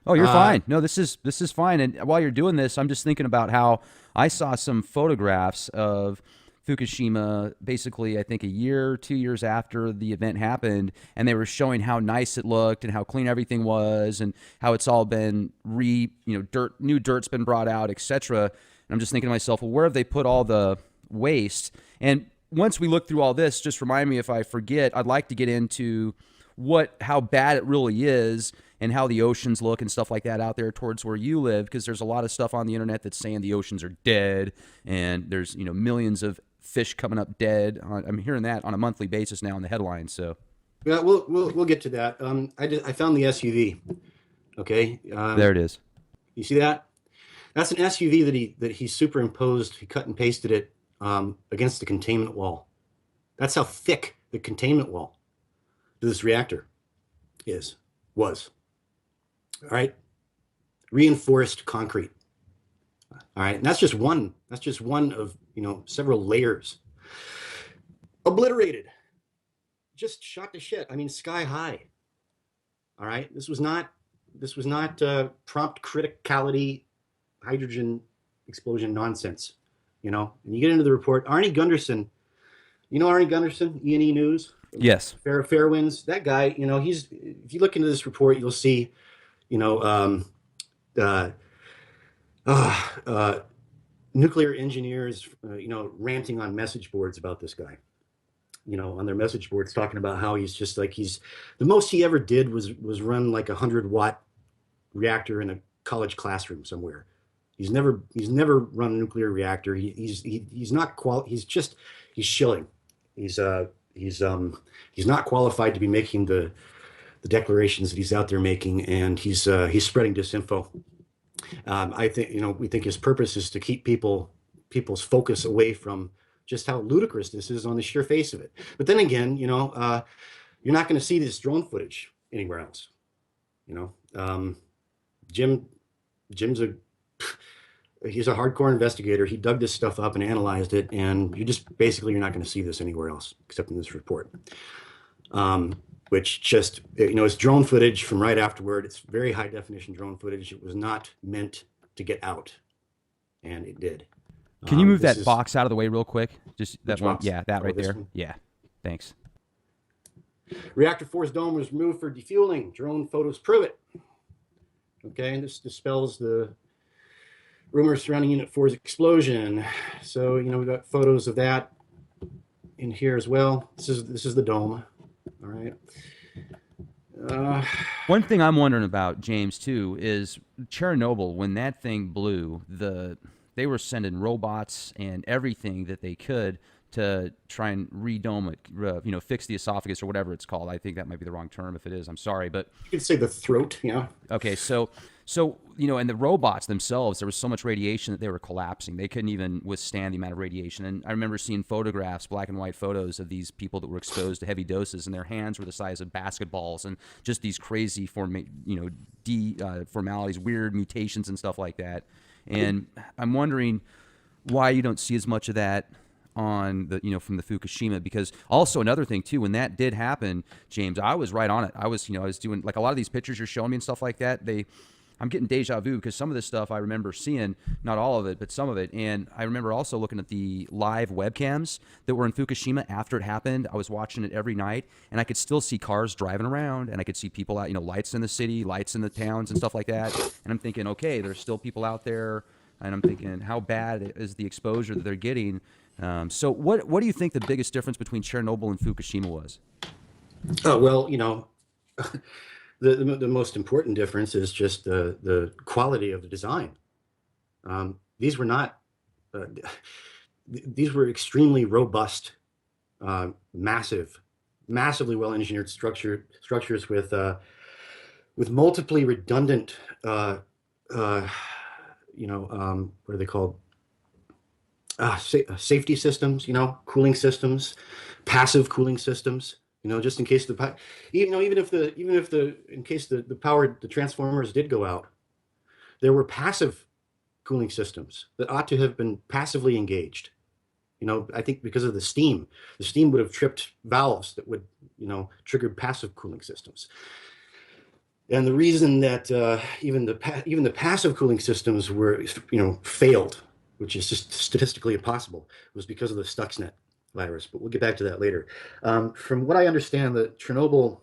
Oh, you're fine. No, this is fine. And while you're doing this, I'm just thinking about how I saw some photographs of Fukushima, basically, I think a year, 2 years after the event happened, and they were showing how nice it looked and how clean everything was, and how it's all been new dirt's been brought out, etc. And I'm just thinking to myself, well, where have they put all the waste? And once we look through all this, just remind me if I forget, I'd like to get into how bad it really is and how the oceans look and stuff like that out there towards where you live, because there's a lot of stuff on the internet that's saying the oceans are dead and there's millions of fish coming up dead. I'm hearing that on a monthly basis now in the headlines. So yeah, we'll get to that. I found the SUV. Okay, there it is. You see that? That's an SUV that he superimposed. He cut and pasted it against the containment wall. That's how thick the containment wall to this reactor was. All right, reinforced concrete. All right, and that's just one. That's just one of several layers. Obliterated, just shot to shit. I mean, sky high. All right, this was not prompt criticality, hydrogen explosion nonsense. And you get into the report. Arnie Gunderson, Arnie Gunderson, E&E News. Yes. Fairwinds. That guy. He's. If you look into this report, you'll see. Nuclear engineers, ranting on message boards about this guy, on their message boards, talking about how he's just like, the most he ever did was run like 100-watt reactor in a college classroom somewhere. He's never run a nuclear reactor. He's not he's shilling. He's not qualified to be making the declarations that he's out there making, and he's spreading disinfo. I think we think his purpose is to keep people's focus away from just how ludicrous this is on the sheer face of it. But then again, you're not going to see this drone footage anywhere else. Jim's he's a hardcore investigator. He dug this stuff up and analyzed it, and you're not going to see this anywhere else except in this report. Which just, it's drone footage from right afterward. It's very high definition drone footage. It was not meant to get out, and it did. Can you move that box out of the way real quick? Just that one. Box? Yeah, that right there. One? Yeah, thanks. Reactor 4's dome was removed for defueling. Drone photos prove it. Okay, and this dispels the rumors surrounding Unit 4's explosion. So, we've got photos of that in here as well. This is the dome. All right. One thing I'm wondering about, James, too, is Chernobyl. When that thing blew, they were sending robots and everything that they could to try and redome it, fix the esophagus or whatever it's called. I think that might be the wrong term. If it is, I'm sorry, but you could say the throat. Yeah. Okay, so So, and the robots themselves, there was so much radiation that they were collapsing. They couldn't even withstand the amount of radiation. And I remember seeing photographs, black and white photos of these people that were exposed to heavy doses, and their hands were the size of basketballs, and just these crazy formalities, weird mutations and stuff like that. And I'm wondering why you don't see as much of that on the from the Fukushima, because also another thing too, when that did happen, James, I was right on it. I was doing like a lot of these pictures you're showing me and stuff like that. I'm getting deja vu because some of this stuff I remember seeing, not all of it, but some of it. And I remember also looking at the live webcams that were in Fukushima after it happened. I was watching it every night, and I could still see cars driving around, and I could see people out, lights in the city, lights in the towns and stuff like that. And I'm thinking, okay, there's still people out there. And I'm thinking, how bad is the exposure that they're getting? So what do you think the biggest difference between Chernobyl and Fukushima was? Oh, well, the most important difference is just the quality of the design. These were not, these were extremely robust, massively well-engineered structures with multiply redundant, what are they called? Safety systems, cooling systems, passive cooling systems, just in case in case the transformers did go out, there were passive cooling systems that ought to have been passively engaged. I think because of the steam would have tripped valves that would, trigger passive cooling systems. And the reason that even the passive cooling systems were, failed, which is just statistically impossible, was because of the Stuxnet virus. But we'll get back to that later. From what I understand, the Chernobyl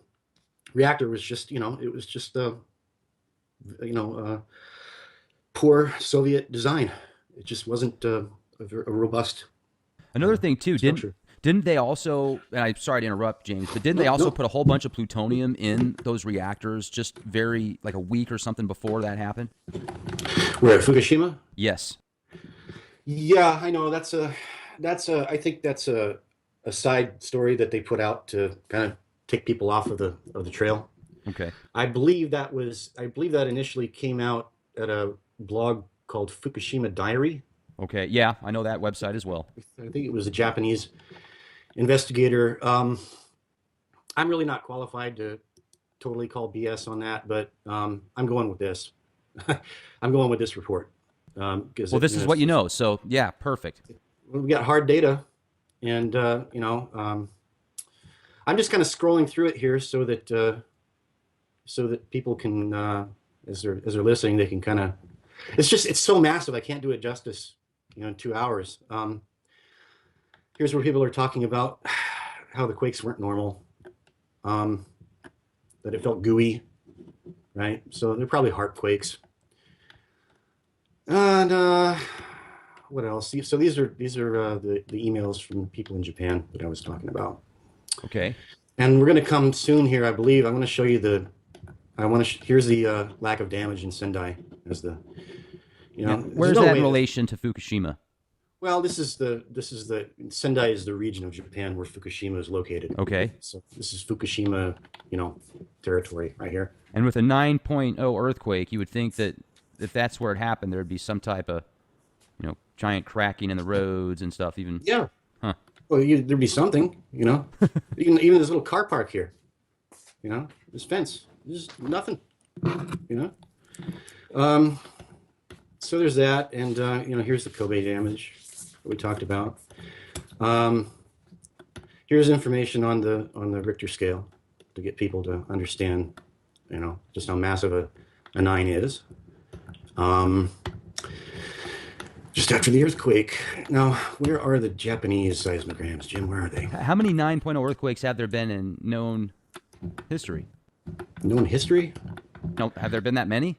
reactor was just, it was just, poor Soviet design. It just wasn't a robust Another thing too, structure. didn't they also? And I'm sorry to interrupt, James, but didn't they also put a whole bunch of plutonium in those reactors just like a week or something before that happened? Where, at Fukushima? Yes. Yeah, I know. I think that's a side story that they put out to kind of take people off of the trail. Okay. I believe that initially came out at a blog called Fukushima Diary. Okay. Yeah, I know that website as well. I think it was a Japanese investigator. I'm really not qualified to totally call BS on that, but I'm going with this. I'm going with this report. Well, this is what you know, so yeah, perfect. We got hard data, and I'm just kind of scrolling through it here so that people can, as they're listening, they can kind of. It's so massive. I can't do it justice, in 2 hours. Here's where people are talking about how the quakes weren't normal, that it felt gooey, right? So they're probably heart quakes. And what else? So these are the emails from people in Japan that I was talking about. Okay. And we're going to come soon here, I believe. I'm going to show you here's the lack of damage in Sendai as the, where's that in relation to Fukushima? Well, Sendai is the region of Japan where Fukushima is located. Okay. So this is Fukushima, territory right here. And with a 9.0 earthquake, you would think that if that's where it happened, there'd be some type of, giant cracking in the roads and stuff. Even. Yeah. Huh. Well, there'd be something, even this little car park here, this fence, there's nothing, So there's that, and here's the Kobe damage that we talked about. Here's information on the Richter scale to get people to understand, just how massive a 9 is. Just after the earthquake. Now, where are the Japanese seismograms, Jim? Where are they? How many 9.0 earthquakes have there been in known history? Known history? No, have there been that many?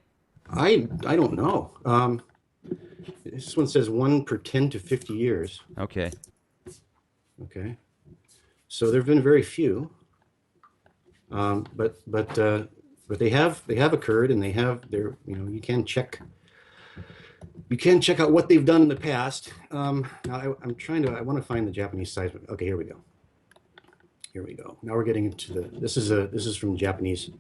I don't know. This one says 1 per 10 to 50 years. Okay. Okay. So there have been very few. But they have occurred, and you can check out what they've done in the past. Now I want to find the Japanese seismic. Okay, here we go. Now we're getting into this is from Japanese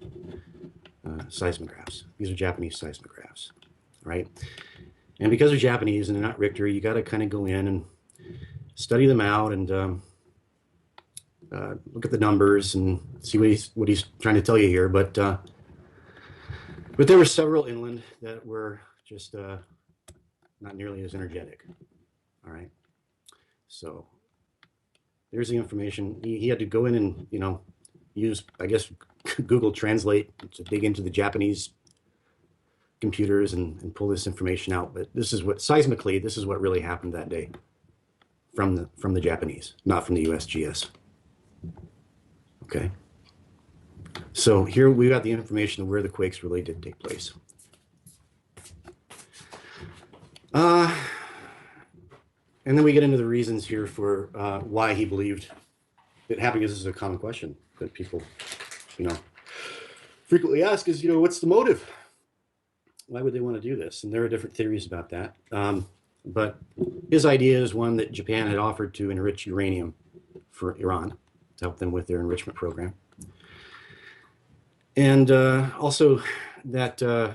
seismographs. These are Japanese seismographs, right? And because they're Japanese and they're not Richter, you got to kind of go in and study them out and look at the numbers and see what he's trying to tell you here. But there were several inland that were just not nearly as energetic. All right. So there's the information. He had to go in and, use, I guess, Google Translate to dig into the Japanese computers and pull this information out. But this is what seismically, this is what really happened that day from the Japanese, not from the USGS. Okay. So here we got the information of where the quakes really did take place. And then we get into the reasons here for why he believed it happened, because this is a common question that people, frequently ask is, what's the motive? Why would they want to do this? And there are different theories about that. But his idea is one that Japan had offered to enrich uranium for Iran to help them with their enrichment program. And also that, as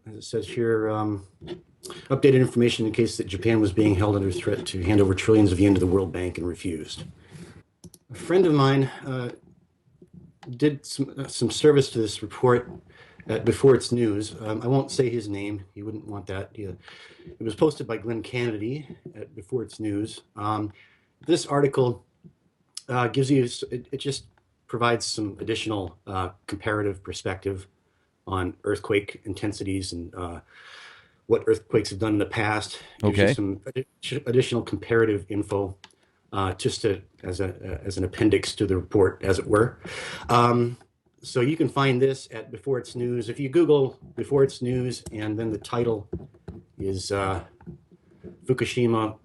it says here, updated information in case that Japan was being held under threat to hand over trillions of yen to the World Bank and refused. A friend of mine did some service to this report before its news. I won't say his name. He wouldn't want that. It was posted by Glenn Kennedy before its news. This article gives you, it just provides some additional comparative perspective on earthquake intensities and what earthquakes have done in the past. Gives you some additional comparative info just as an appendix to the report, as it were. So you can find this at Before It's News. If you Google Before It's News, and then the title is Fukushima,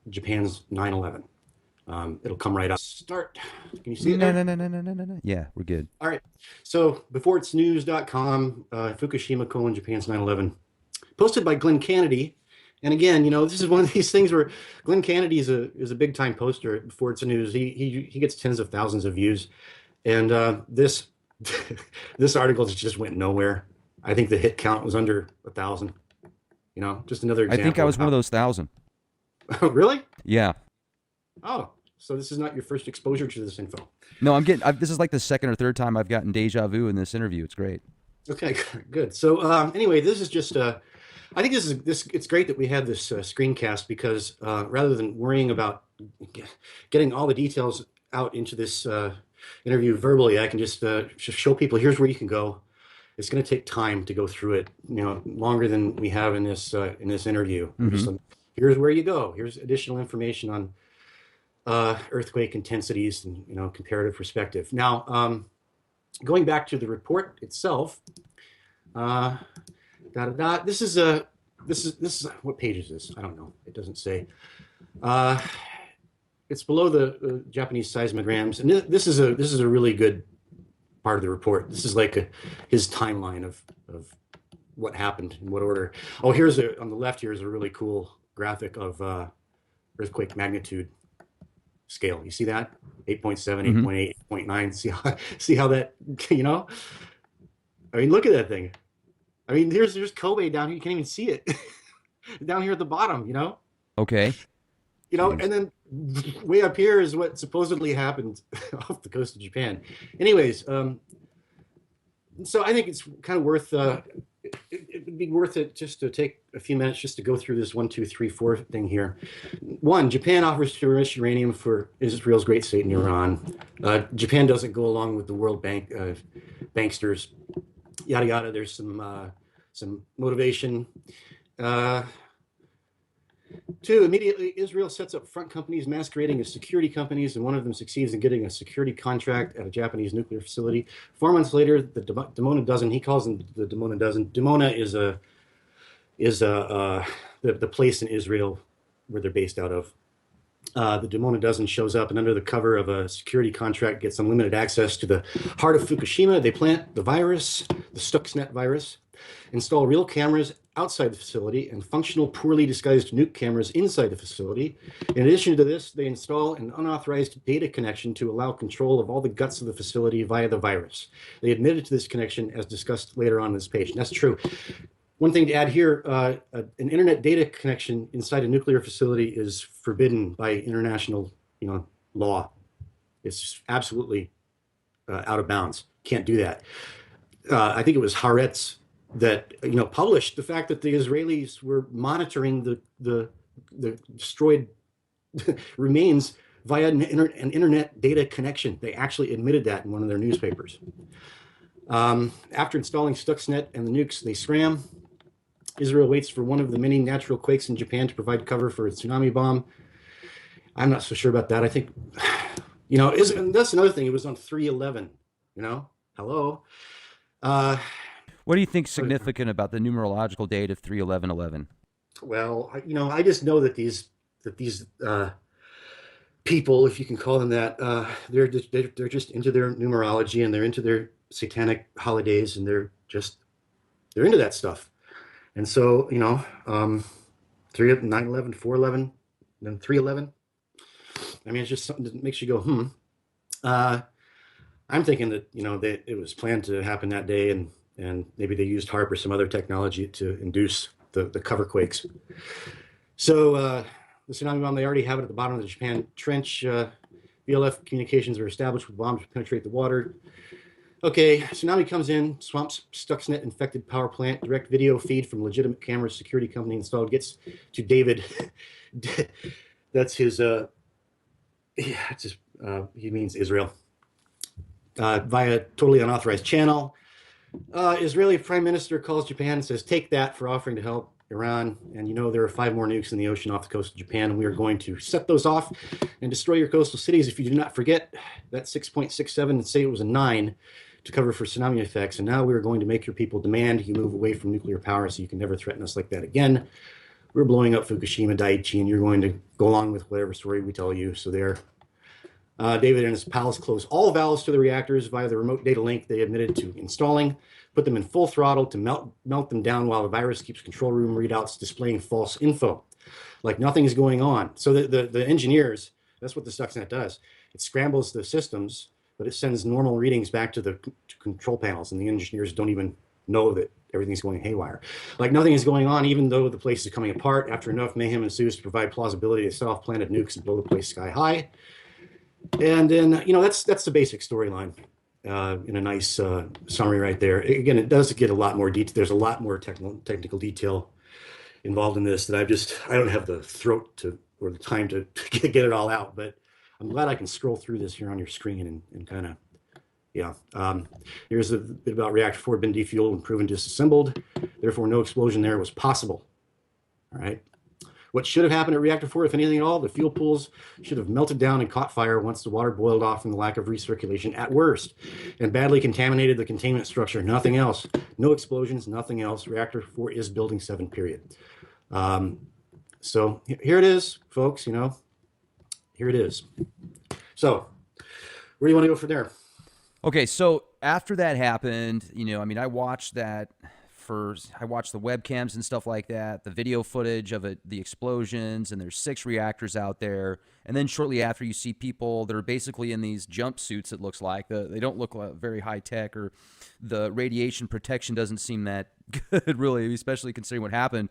Japan's 9/11. It'll come right up. Start. Can you see it? No. Yeah, we're good. All right. So beforeitsnews.com, Fukushima, Japan's 9/11. Posted by Glenn Kennedy. And again, this is one of these things where Glenn Kennedy is a big time poster at Before It's News. He gets tens of thousands of views. And this this article just went nowhere. I think the hit count was under 1,000. Just another example. I think I was one of those 1,000. Oh, really? Yeah. Oh, so this is not your first exposure to this info. No, this is like the second or third time I've gotten deja vu in this interview. It's great. Okay, good. So anyway, this is just I think it's great that we had this screencast, because rather than worrying about getting all the details out into this interview verbally, I can just show people, here's where you can go. It's going to take time to go through it, longer than we have in this interview. Mm-hmm. Here's where you go. Here's additional information on earthquake intensities and comparative perspective. Now, going back to the report itself, this is what page is this? I don't know. It doesn't say. It's below the Japanese seismograms, and this is a really good part of the report. This is like his timeline of what happened in what order. Oh, on the left here is a really cool graphic of earthquake magnitude scale. You see that? 8.7, 8.8, 8.9. See how that, I mean, look at that thing. I mean, there's Kobe down here. You can't even see it down here at the bottom, Okay. And then way up here is what supposedly happened off the coast of Japan. Anyways, so I think it's kind of worth, it would be worth it just to take a few minutes just to go through this 1, 2, 3, 4 thing here. One, Japan offers to enrich uranium for Israel's great state in Iran. Japan doesn't go along with the World Bank banksters. Yada yada. There's some motivation. 2, immediately Israel sets up front companies masquerading as security companies, and one of them succeeds in getting a security contract at a Japanese nuclear facility. 4 months later, the Dimona Dozen, he calls them the Dimona Dozen. Dimona is the place in Israel where they're based out of. The Dimona Dozen shows up, and under the cover of a security contract gets unlimited access to the heart of Fukushima. They plant the virus, the Stuxnet virus, install real cameras outside the facility and functional, poorly disguised nuke cameras inside the facility. In addition to this, they install an unauthorized data connection to allow control of all the guts of the facility via the virus. They admitted to this connection, as discussed later on this page, and that's true. One thing to add here, an internet data connection inside a nuclear facility is forbidden by international, law. It's just absolutely out of bounds. Can't do that. I think it was Haaretz that published the fact that the Israelis were monitoring the destroyed remains via an internet data connection. They actually admitted that in one of their newspapers. After installing Stuxnet and the nukes, they scram. Israel waits for one of the many natural quakes in Japan to provide cover for a tsunami bomb. I'm not so sure about that. I think, and that's another thing. It was on 3/11. Hello. What do you think significant about the numerological date of 3/11/11? Well, I just know that these people, if you can call them that, they're just into their numerology and they're into their satanic holidays and they're into that stuff. And so 9/11, 4/11, then 3/11. I mean, it's just something that makes you go, I'm thinking that that it was planned to happen that day, and maybe they used HARP or some other technology to induce the cover quakes. So the tsunami bomb, they already have it at the bottom of the Japan trench. VLF communications are established with bombs to penetrate the water. Okay, tsunami comes in, swamps Stuxnet infected power plant, direct video feed from legitimate cameras, security company installed, gets to David. That's his, he means Israel. Via totally unauthorized channel. Israeli Prime Minister calls Japan and says, take that for offering to help Iran. And there are 5 more nukes in the ocean off the coast of Japan, and we are going to set those off and destroy your coastal cities if you do not forget that 6.67 and say it was a 9 to cover for tsunami effects. And now we are going to make your people demand you move away from nuclear power so you can never threaten us like that again. We're blowing up Fukushima Daiichi, and you're going to go along with whatever story we tell you. So there. David and his pals close all valves to the reactors via the remote data link they admitted to installing, put them in full throttle to melt them down while the virus keeps control room readouts displaying false info, like nothing is going on. So the engineers, that's what the Stuxnet does. It scrambles the systems, but it sends normal readings back to the control panels, and the engineers don't even know that everything's going haywire. Like nothing is going on, even though the place is coming apart after enough mayhem ensues to provide plausibility to set off planted nukes and blow the place sky high. And then, that's the basic storyline in a nice summary right there. Again, it does get a lot more detail. There's a lot more technical detail involved in this that I don't have the throat or the time to get it all out, but I'm glad I can scroll through this here on your screen and kind of, here's a bit about reactor 4 had been defueled and proven disassembled. Therefore, no explosion there was possible. All right. What should have happened at reactor 4, if anything at all, the fuel pools should have melted down and caught fire once the water boiled off from the lack of recirculation at worst, and badly contaminated the containment structure. Nothing else. No explosions, nothing else. Reactor 4 is building 7, period. So here it is, folks, here it is. So where do you want to go from there? Okay, so after that happened, I watched that. I watched the webcams and stuff like that, the video footage of it, the explosions, and there's 6 reactors out there. And then shortly after, you see people that are basically in these jumpsuits, it looks like. They don't look very high tech, or the radiation protection doesn't seem that good, really, especially considering what happened.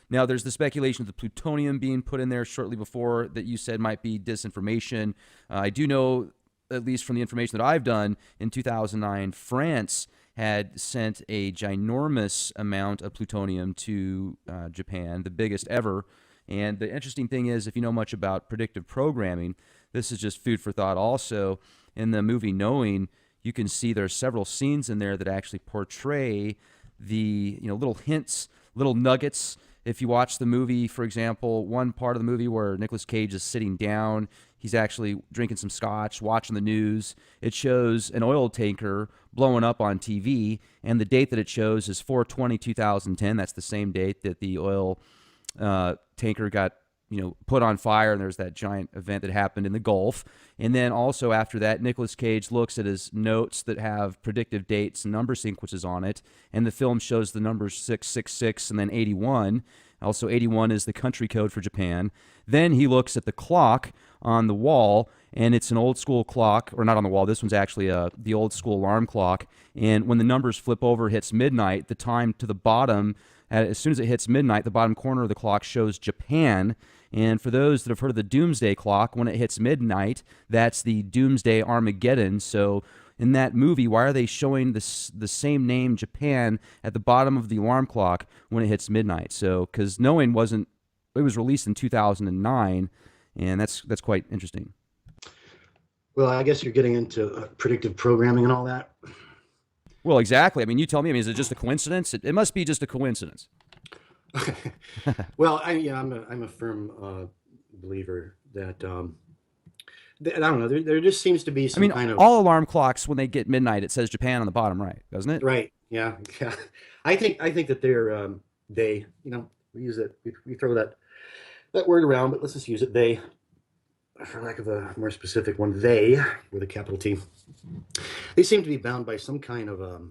Now, there's the speculation of the plutonium being put in there shortly before that you said might be disinformation. I do know, at least from the information that I've done, in 2009, France had sent a ginormous amount of plutonium to Japan, the biggest ever. And the interesting thing is, if you know much about predictive programming, this is just food for thought also. In the movie Knowing, you can see there are several scenes in there that actually portray the little hints, little nuggets. If you watch the movie, for example, one part of the movie where Nicolas Cage is sitting down, he's actually drinking some scotch, watching the news. It shows an oil tanker blowing up on TV, and the date that it shows is 4/20/2010. That's the same date that the oil tanker got put on fire, and there's that giant event that happened in the Gulf. And then also after that, Nicolas Cage looks at his notes that have predictive dates and number sequences on it, and the film shows the numbers 666 and then 81. Also, 81 is the country code for Japan. Then he looks at the clock on the wall, and it's an old school clock, or not on the wall. This one's actually the old school alarm clock. And when the numbers flip over, it hits midnight. The time to the bottom, as soon as it hits midnight, the bottom corner of the clock shows Japan. And for those that have heard of the doomsday clock, when it hits midnight, that's the doomsday Armageddon. So in that movie, why are they showing the same name, Japan, at the bottom of the alarm clock when it hits midnight? So, because knowing it was released in 2009, and that's quite interesting. Well, I guess you're getting into predictive programming and all that. Well, exactly. I mean, you tell me. I mean, is it just a coincidence? It must be just a coincidence. Well, I'm a firm believer that I don't know. There just seems to be some kind of all alarm clocks, when they get midnight, it says Japan on the bottom right, doesn't it? right. Yeah, yeah. I think that they're they. We use it. We throw that word around, but let's just use it. They, for lack of a more specific one, they with a capital T. They seem to be bound by some kind of a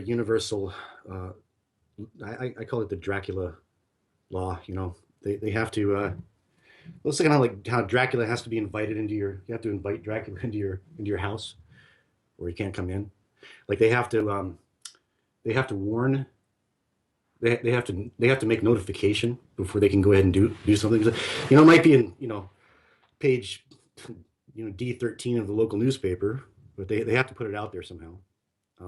universal. I call it the Dracula law. They have to. It's kind of like how Dracula has to be invited into you have to invite Dracula into your house, or he can't come in. Like they have to warn. They have to make notification before they can go ahead and do something. It might be in page D13 of the local newspaper, but they have to put it out there somehow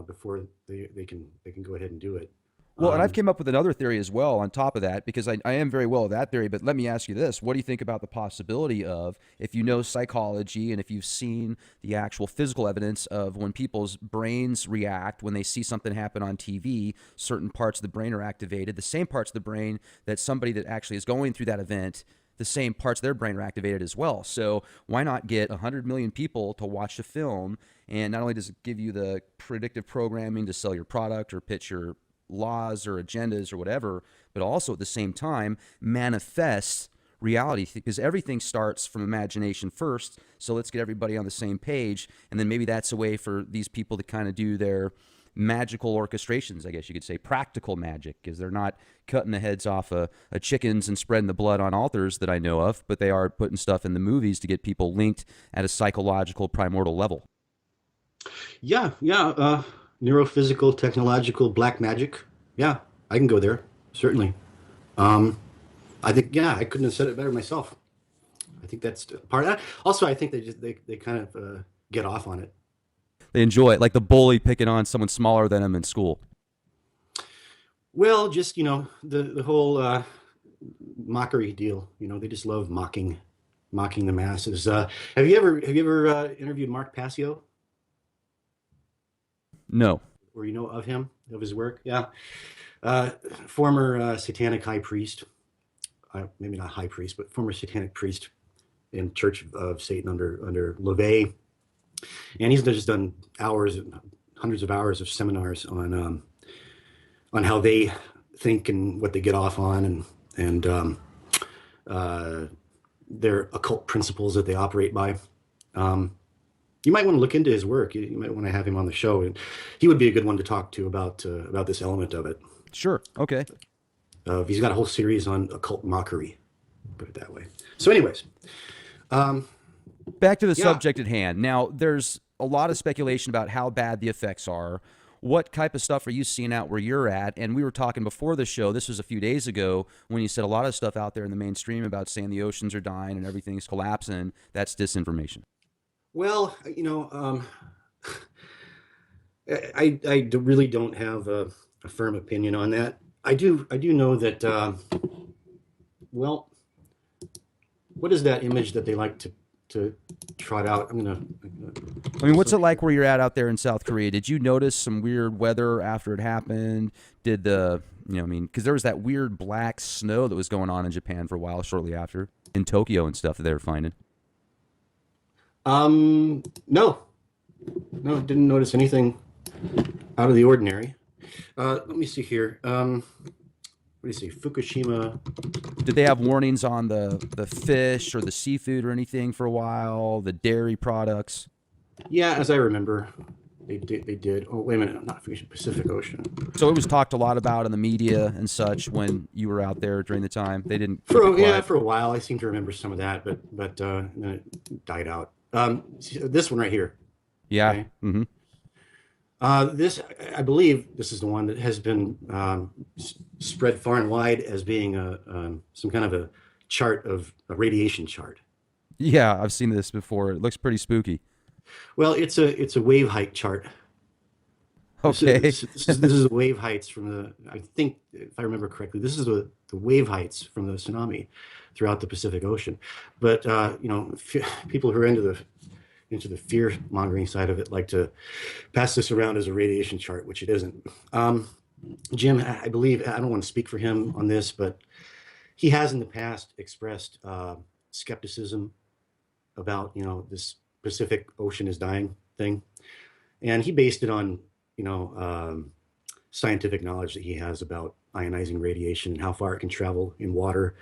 before they can go ahead and do it. Well, and I've came up with another theory as well on top of that, because I am very well with that theory, but let me ask you this. What do you think about the possibility of, if you know psychology and if you've seen the actual physical evidence of when people's brains react when they see something happen on TV, certain parts of the brain are activated, the same parts of the brain that somebody that actually is going through that event, the same parts of their brain are activated as well. So why not get 100 million people to watch a film, and not only does it give you the predictive programming to sell your product or pitch your laws or agendas or whatever, but also at the same time manifest reality, because everything starts from imagination first. So let's get everybody on the same page, and then maybe that's a way for these people to kind of do their magical orchestrations, I guess you could say, practical magic, because they're not cutting the heads off of chickens and spreading the blood on altars that I know of, but they are putting stuff in the movies to get people linked at a psychological primordial level. Yeah. Neurophysical, technological, black magic. Yeah, I can go there, certainly. I think, I couldn't have said it better myself. I think that's part of that. Also, I think they kind of get off on it. They enjoy it, like the bully picking on someone smaller than them in school. Well, just, the whole mockery deal. They just love mocking the masses. Have you ever interviewed Mark Passio? No. Or of him, of his work? Yeah. Former satanic high priest. Maybe not high priest, but former satanic priest in Church of Satan under LaVey. And he's just done hundreds of hours of seminars on how they think and what they get off on, and their occult principles that they operate by. You might want to look into his work. You might want to have him on the show, and he would be a good one to talk to about this element of it. Sure. Okay. He's got a whole series on occult mockery, put it that way. So, anyways, back to the subject at hand. Now, there's a lot of speculation about how bad the effects are. What type of stuff are you seeing out where you're at? And we were talking before the show, this was a few days ago, when you said a lot of stuff out there in the mainstream about saying the oceans are dying and everything's collapsing. That's disinformation. Well, I really don't have a firm opinion on that. I do know that, well, what is that image that they like to trot out? I mean, what's it like where you're at out there in South Korea? Did you notice some weird weather after it happened? Because there was that weird black snow that was going on in Japan for a while shortly after, in Tokyo and stuff that they were finding. No, didn't notice anything out of the ordinary. Let me see here. what do you say, Fukushima. Did they have warnings on the fish or the seafood or anything for a while? The dairy products? Yeah, as I remember, they did. They did. Oh, wait a minute, not Fukushima, Pacific Ocean. So it was talked a lot about in the media and such when you were out there during the time. They didn't keep it Yeah, quiet. for a while, I seem to remember some of that, but then it died out. This one right here. Yeah. Okay. Mm-hmm. This, I believe, this is the one that has been spread far and wide as being some kind of a chart of a radiation chart. Yeah, I've seen this before. It looks pretty spooky. Well, it's a wave height chart. Okay. This is the wave heights from the, I think, if I remember correctly, this is the wave heights from the tsunami throughout the Pacific Ocean. But people who are into the fear mongering side of it like to pass this around as a radiation chart, which it isn't. Jim, I believe, I don't want to speak for him on this, but he has in the past expressed skepticism about this Pacific Ocean is dying thing, and he based it on scientific knowledge that he has about ionizing radiation and how far it can travel in water.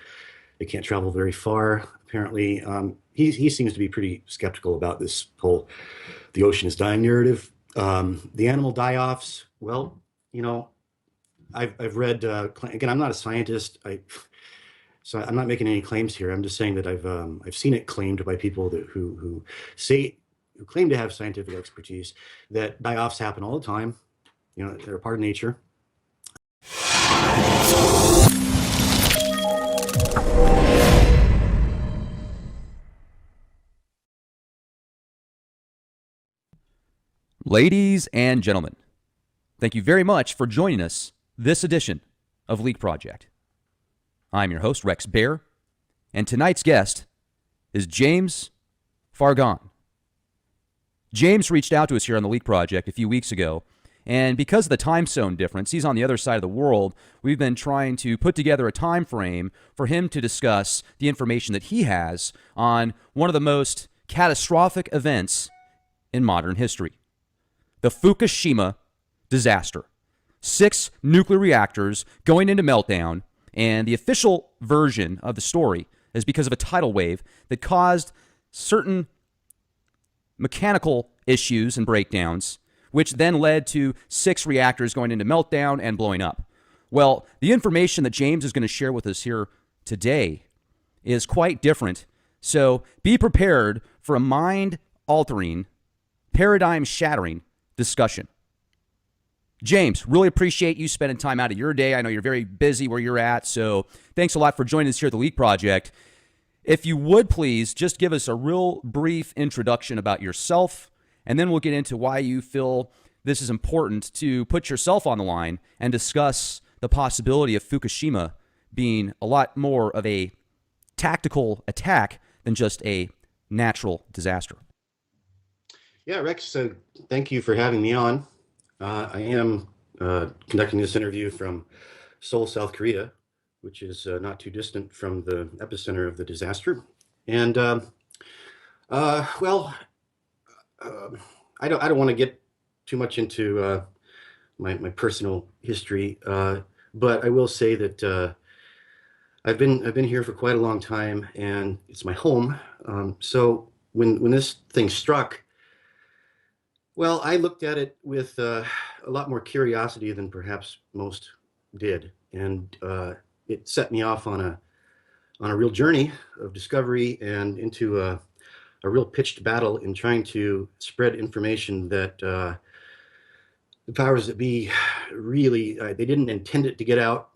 It can't travel very far, apparently. He seems to be pretty skeptical about this whole the ocean is dying narrative. The animal die-offs, well, I've read, again, I'm not a scientist. So I'm not making any claims here. I'm just saying that I've seen it claimed by people who claim to have scientific expertise that die-offs happen all the time. They're a part of nature. Ladies and gentlemen, thank you very much for joining us this edition of Leak Project. I'm your host, Rex Bear, and tonight's guest is James Farganne. James reached out to us here on the Leak Project a few weeks ago, and because of the time zone difference, he's on the other side of the world, we've been trying to put together a time frame for him to discuss the information that he has on one of the most catastrophic events in modern history. The Fukushima disaster. 6 nuclear reactors going into meltdown, and the official version of the story is because of a tidal wave that caused certain mechanical issues and breakdowns, which then led to 6 reactors going into meltdown and blowing up. Well, the information that James is going to share with us here today is quite different. So be prepared for a mind-altering, paradigm-shattering discussion. James, really appreciate you spending time out of your day. I know you're very busy where you're at, so thanks a lot for joining us here at the Leak Project. If you would please just give us a real brief introduction about yourself, and then we'll get into why you feel this is important to put yourself on the line and discuss the possibility of Fukushima being a lot more of a tactical attack than just a natural disaster. Yeah, Rex, so thank you for having me on. I am conducting this interview from Seoul, South Korea, which is not too distant from the epicenter of the disaster. And well, I don't want to get too much into my personal history, but I will say that I've been here for quite a long time, and it's my home. So when this thing struck, well, I looked at it with a lot more curiosity than perhaps most did, and it set me off on a real journey of discovery and into a real pitched battle in trying to spread information that the powers that be really they didn't intend it to get out,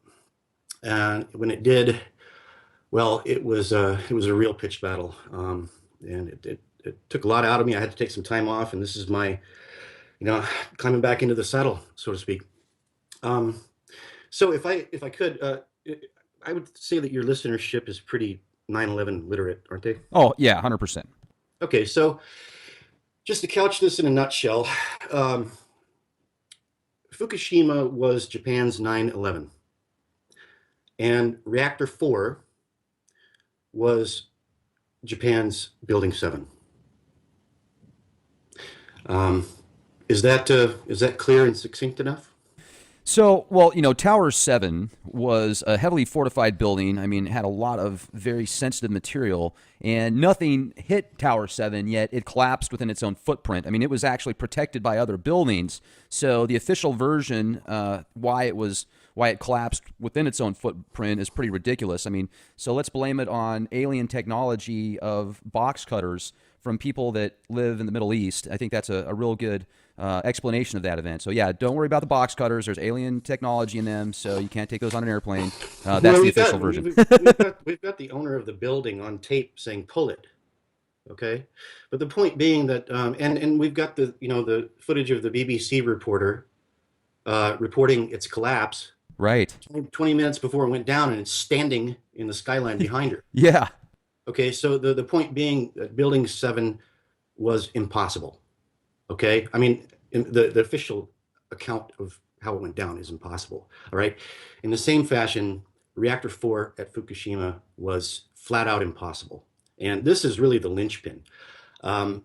and when it did, well, it was a real pitched battle, and it took a lot out of me. I had to take some time off, and this is my climbing back into the saddle, so to speak. So if I could, I would say that your listenership is pretty 9/11 literate, aren't they? Oh, yeah, 100%. Okay, so just to couch this in a nutshell, Fukushima was Japan's 9/11, and Reactor 4 was Japan's Building 7. Is that clear and succinct enough? So, well, Tower 7 was a heavily fortified building. I mean, it had a lot of very sensitive material, and nothing hit Tower 7, yet it collapsed within its own footprint. I mean, it was actually protected by other buildings. So, the official version, why it collapsed within its own footprint is pretty ridiculous. I mean, so let's blame it on alien technology of box cutters from people that live in the Middle East. I think that's a real good explanation of that event. So yeah, don't worry about the box cutters. There's alien technology in them, so you can't take those on an airplane. That's Well, the official version. we've got the owner of the building on tape saying pull it. Okay, but the point being that and we've got the footage of the BBC reporter reporting its collapse Right. 20 minutes before it went down, and it's standing in the skyline behind her. Yeah. Okay, so the point being that Building 7 was impossible. Okay, I mean, the official account of how it went down is impossible. All right, in the same fashion, Reactor 4 at Fukushima was flat out impossible. And this is really the linchpin. And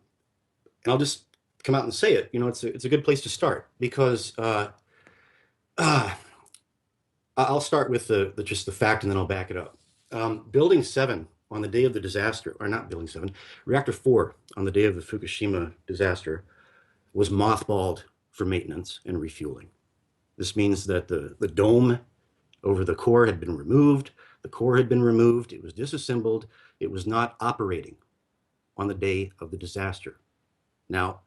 I'll just come out and say it. It's a good place to start because uh, I'll start with just the fact, and then I'll back it up. Building 7 on the day of the disaster, or not Building 7, Reactor 4 on the day of the Fukushima disaster was mothballed for maintenance and refueling. This means that the dome over the core had been removed. The core had been removed. It was disassembled. It was not operating on the day of the disaster. Now,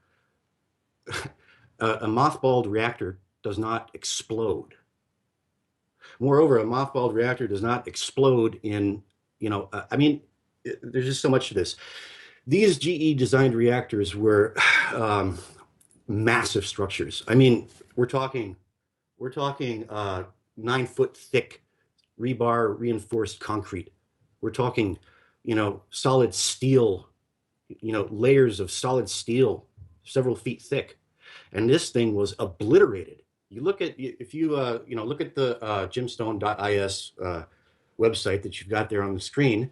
a mothballed reactor does not explode. Moreover, a mothballed reactor does not explode I mean, there's just so much to this. These GE designed reactors were massive structures. I mean, we're talking 9 foot thick rebar reinforced concrete. We're talking, solid steel, layers of solid steel, several feet thick. And this thing was obliterated. You look at, if you, look at the gemstone.is website that you've got there on the screen.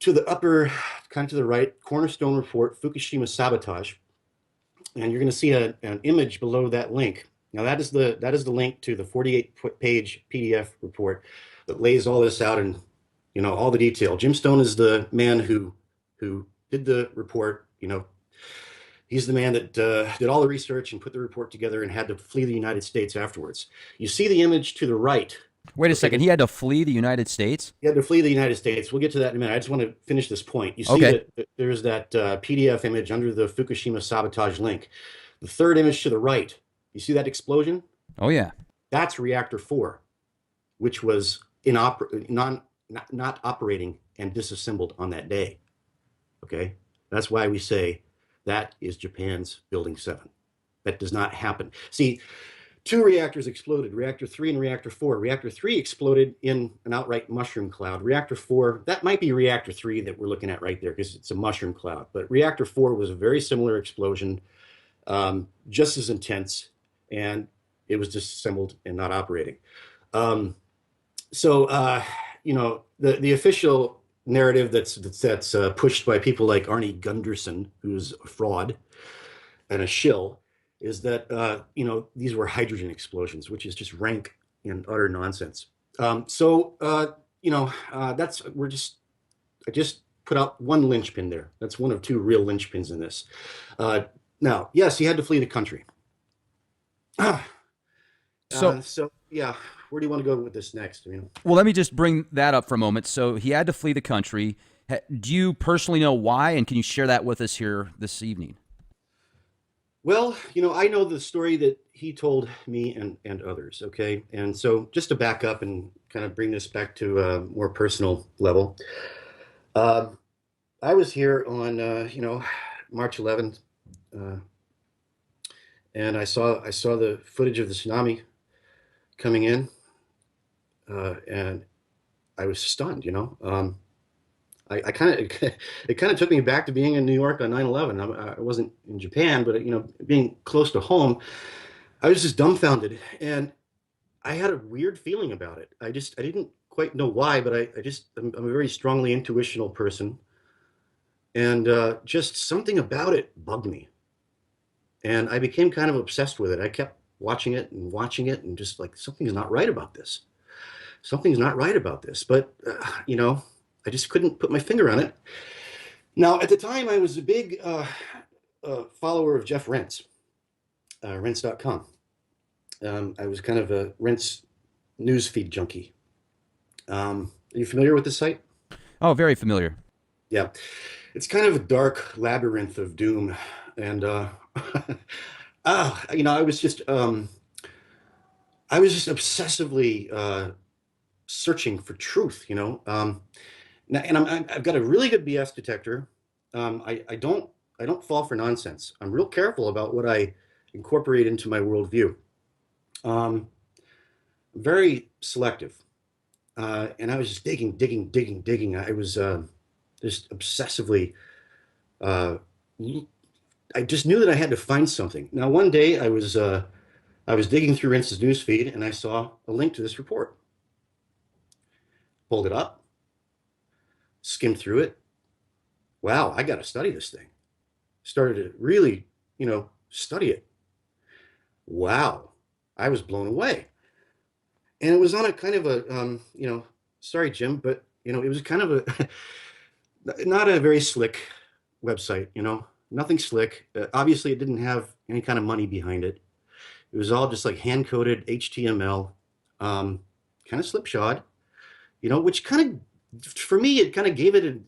To the upper, kind of to the right, Cornerstone Report, Fukushima Sabotage. And you're going to see an image below that link. Now that is the link to the 48-page PDF report that lays all this out in all the detail. Jim Stone is the man who did the report. He's the man that did all the research and put the report together and had to flee the United States afterwards. You see the image to the right. Wait a second. He had to flee the United States? He had to flee the United States. We'll get to that in a minute. I just want to finish this point. You see Okay. that there's that PDF image under the Fukushima Sabotage link. The third image to the right, you see that explosion? Oh yeah. That's Reactor 4, which was not operating and disassembled on that day. Okay? That's why we say that is Japan's Building 7. That does not happen. See, two reactors exploded, Reactor 3 and Reactor 4. Reactor 3 exploded in an outright mushroom cloud. Reactor 4, that might be Reactor 3 that we're looking at right there because it's a mushroom cloud. But Reactor 4 was a very similar explosion, just as intense, and it was disassembled and not operating. So, the official narrative that's pushed by people like Arnie Gunderson, who's a fraud and a shill, is that these were hydrogen explosions, which is just rank and utter nonsense. I just put out one linchpin there. That's one of two real linchpins in this. Now, yes, he had to flee the country. So yeah, where do you want to go with this next? Well, let me just bring that up for a moment. So he had to flee the country. Do you personally know why, and can you share that with us here this evening? Well, I know the story that he told me and others, okay? And so just to back up and kind of bring this back to a more personal level, I was here on, March 11th, and I saw the footage of the tsunami coming in, and I was stunned, I kind of it kind of took me back to being in New York on 9/11. I wasn't in Japan, but being close to home, I was just dumbfounded, and I had a weird feeling about it. I didn't quite know why, but I'm a very strongly intuitional person, and just something about it bugged me, and I became kind of obsessed with it. I kept watching it and just like, something's not right about this. Something's not right about this. But, I just couldn't put my finger on it. Now, at the time, I was a big follower of Jeff Rentz, Rentz.com. I was kind of a Rentz newsfeed junkie. Are you familiar with the site? Oh, very familiar. Yeah, it's kind of a dark labyrinth of doom, and I was just obsessively searching for truth, and I've got a really good BS detector. I don't fall for nonsense. I'm real careful about what I incorporate into my worldview. Um, Very selective. And I was just digging. I was just obsessively. Uh, I just knew that I had to find something. Now, one day I was digging through Rentz's newsfeed and I saw a link to this report. Pulled it up, skimmed through it. Wow, I got to study this thing. Started to really, study it. Wow, I was blown away. And it was on a kind of a, sorry, Jim, but it was kind of a not a very slick website, nothing slick. Obviously, it didn't have any kind of money behind it. It was all just like hand coded HTML, kind of slipshod, which kind of, for me, it kind of gave it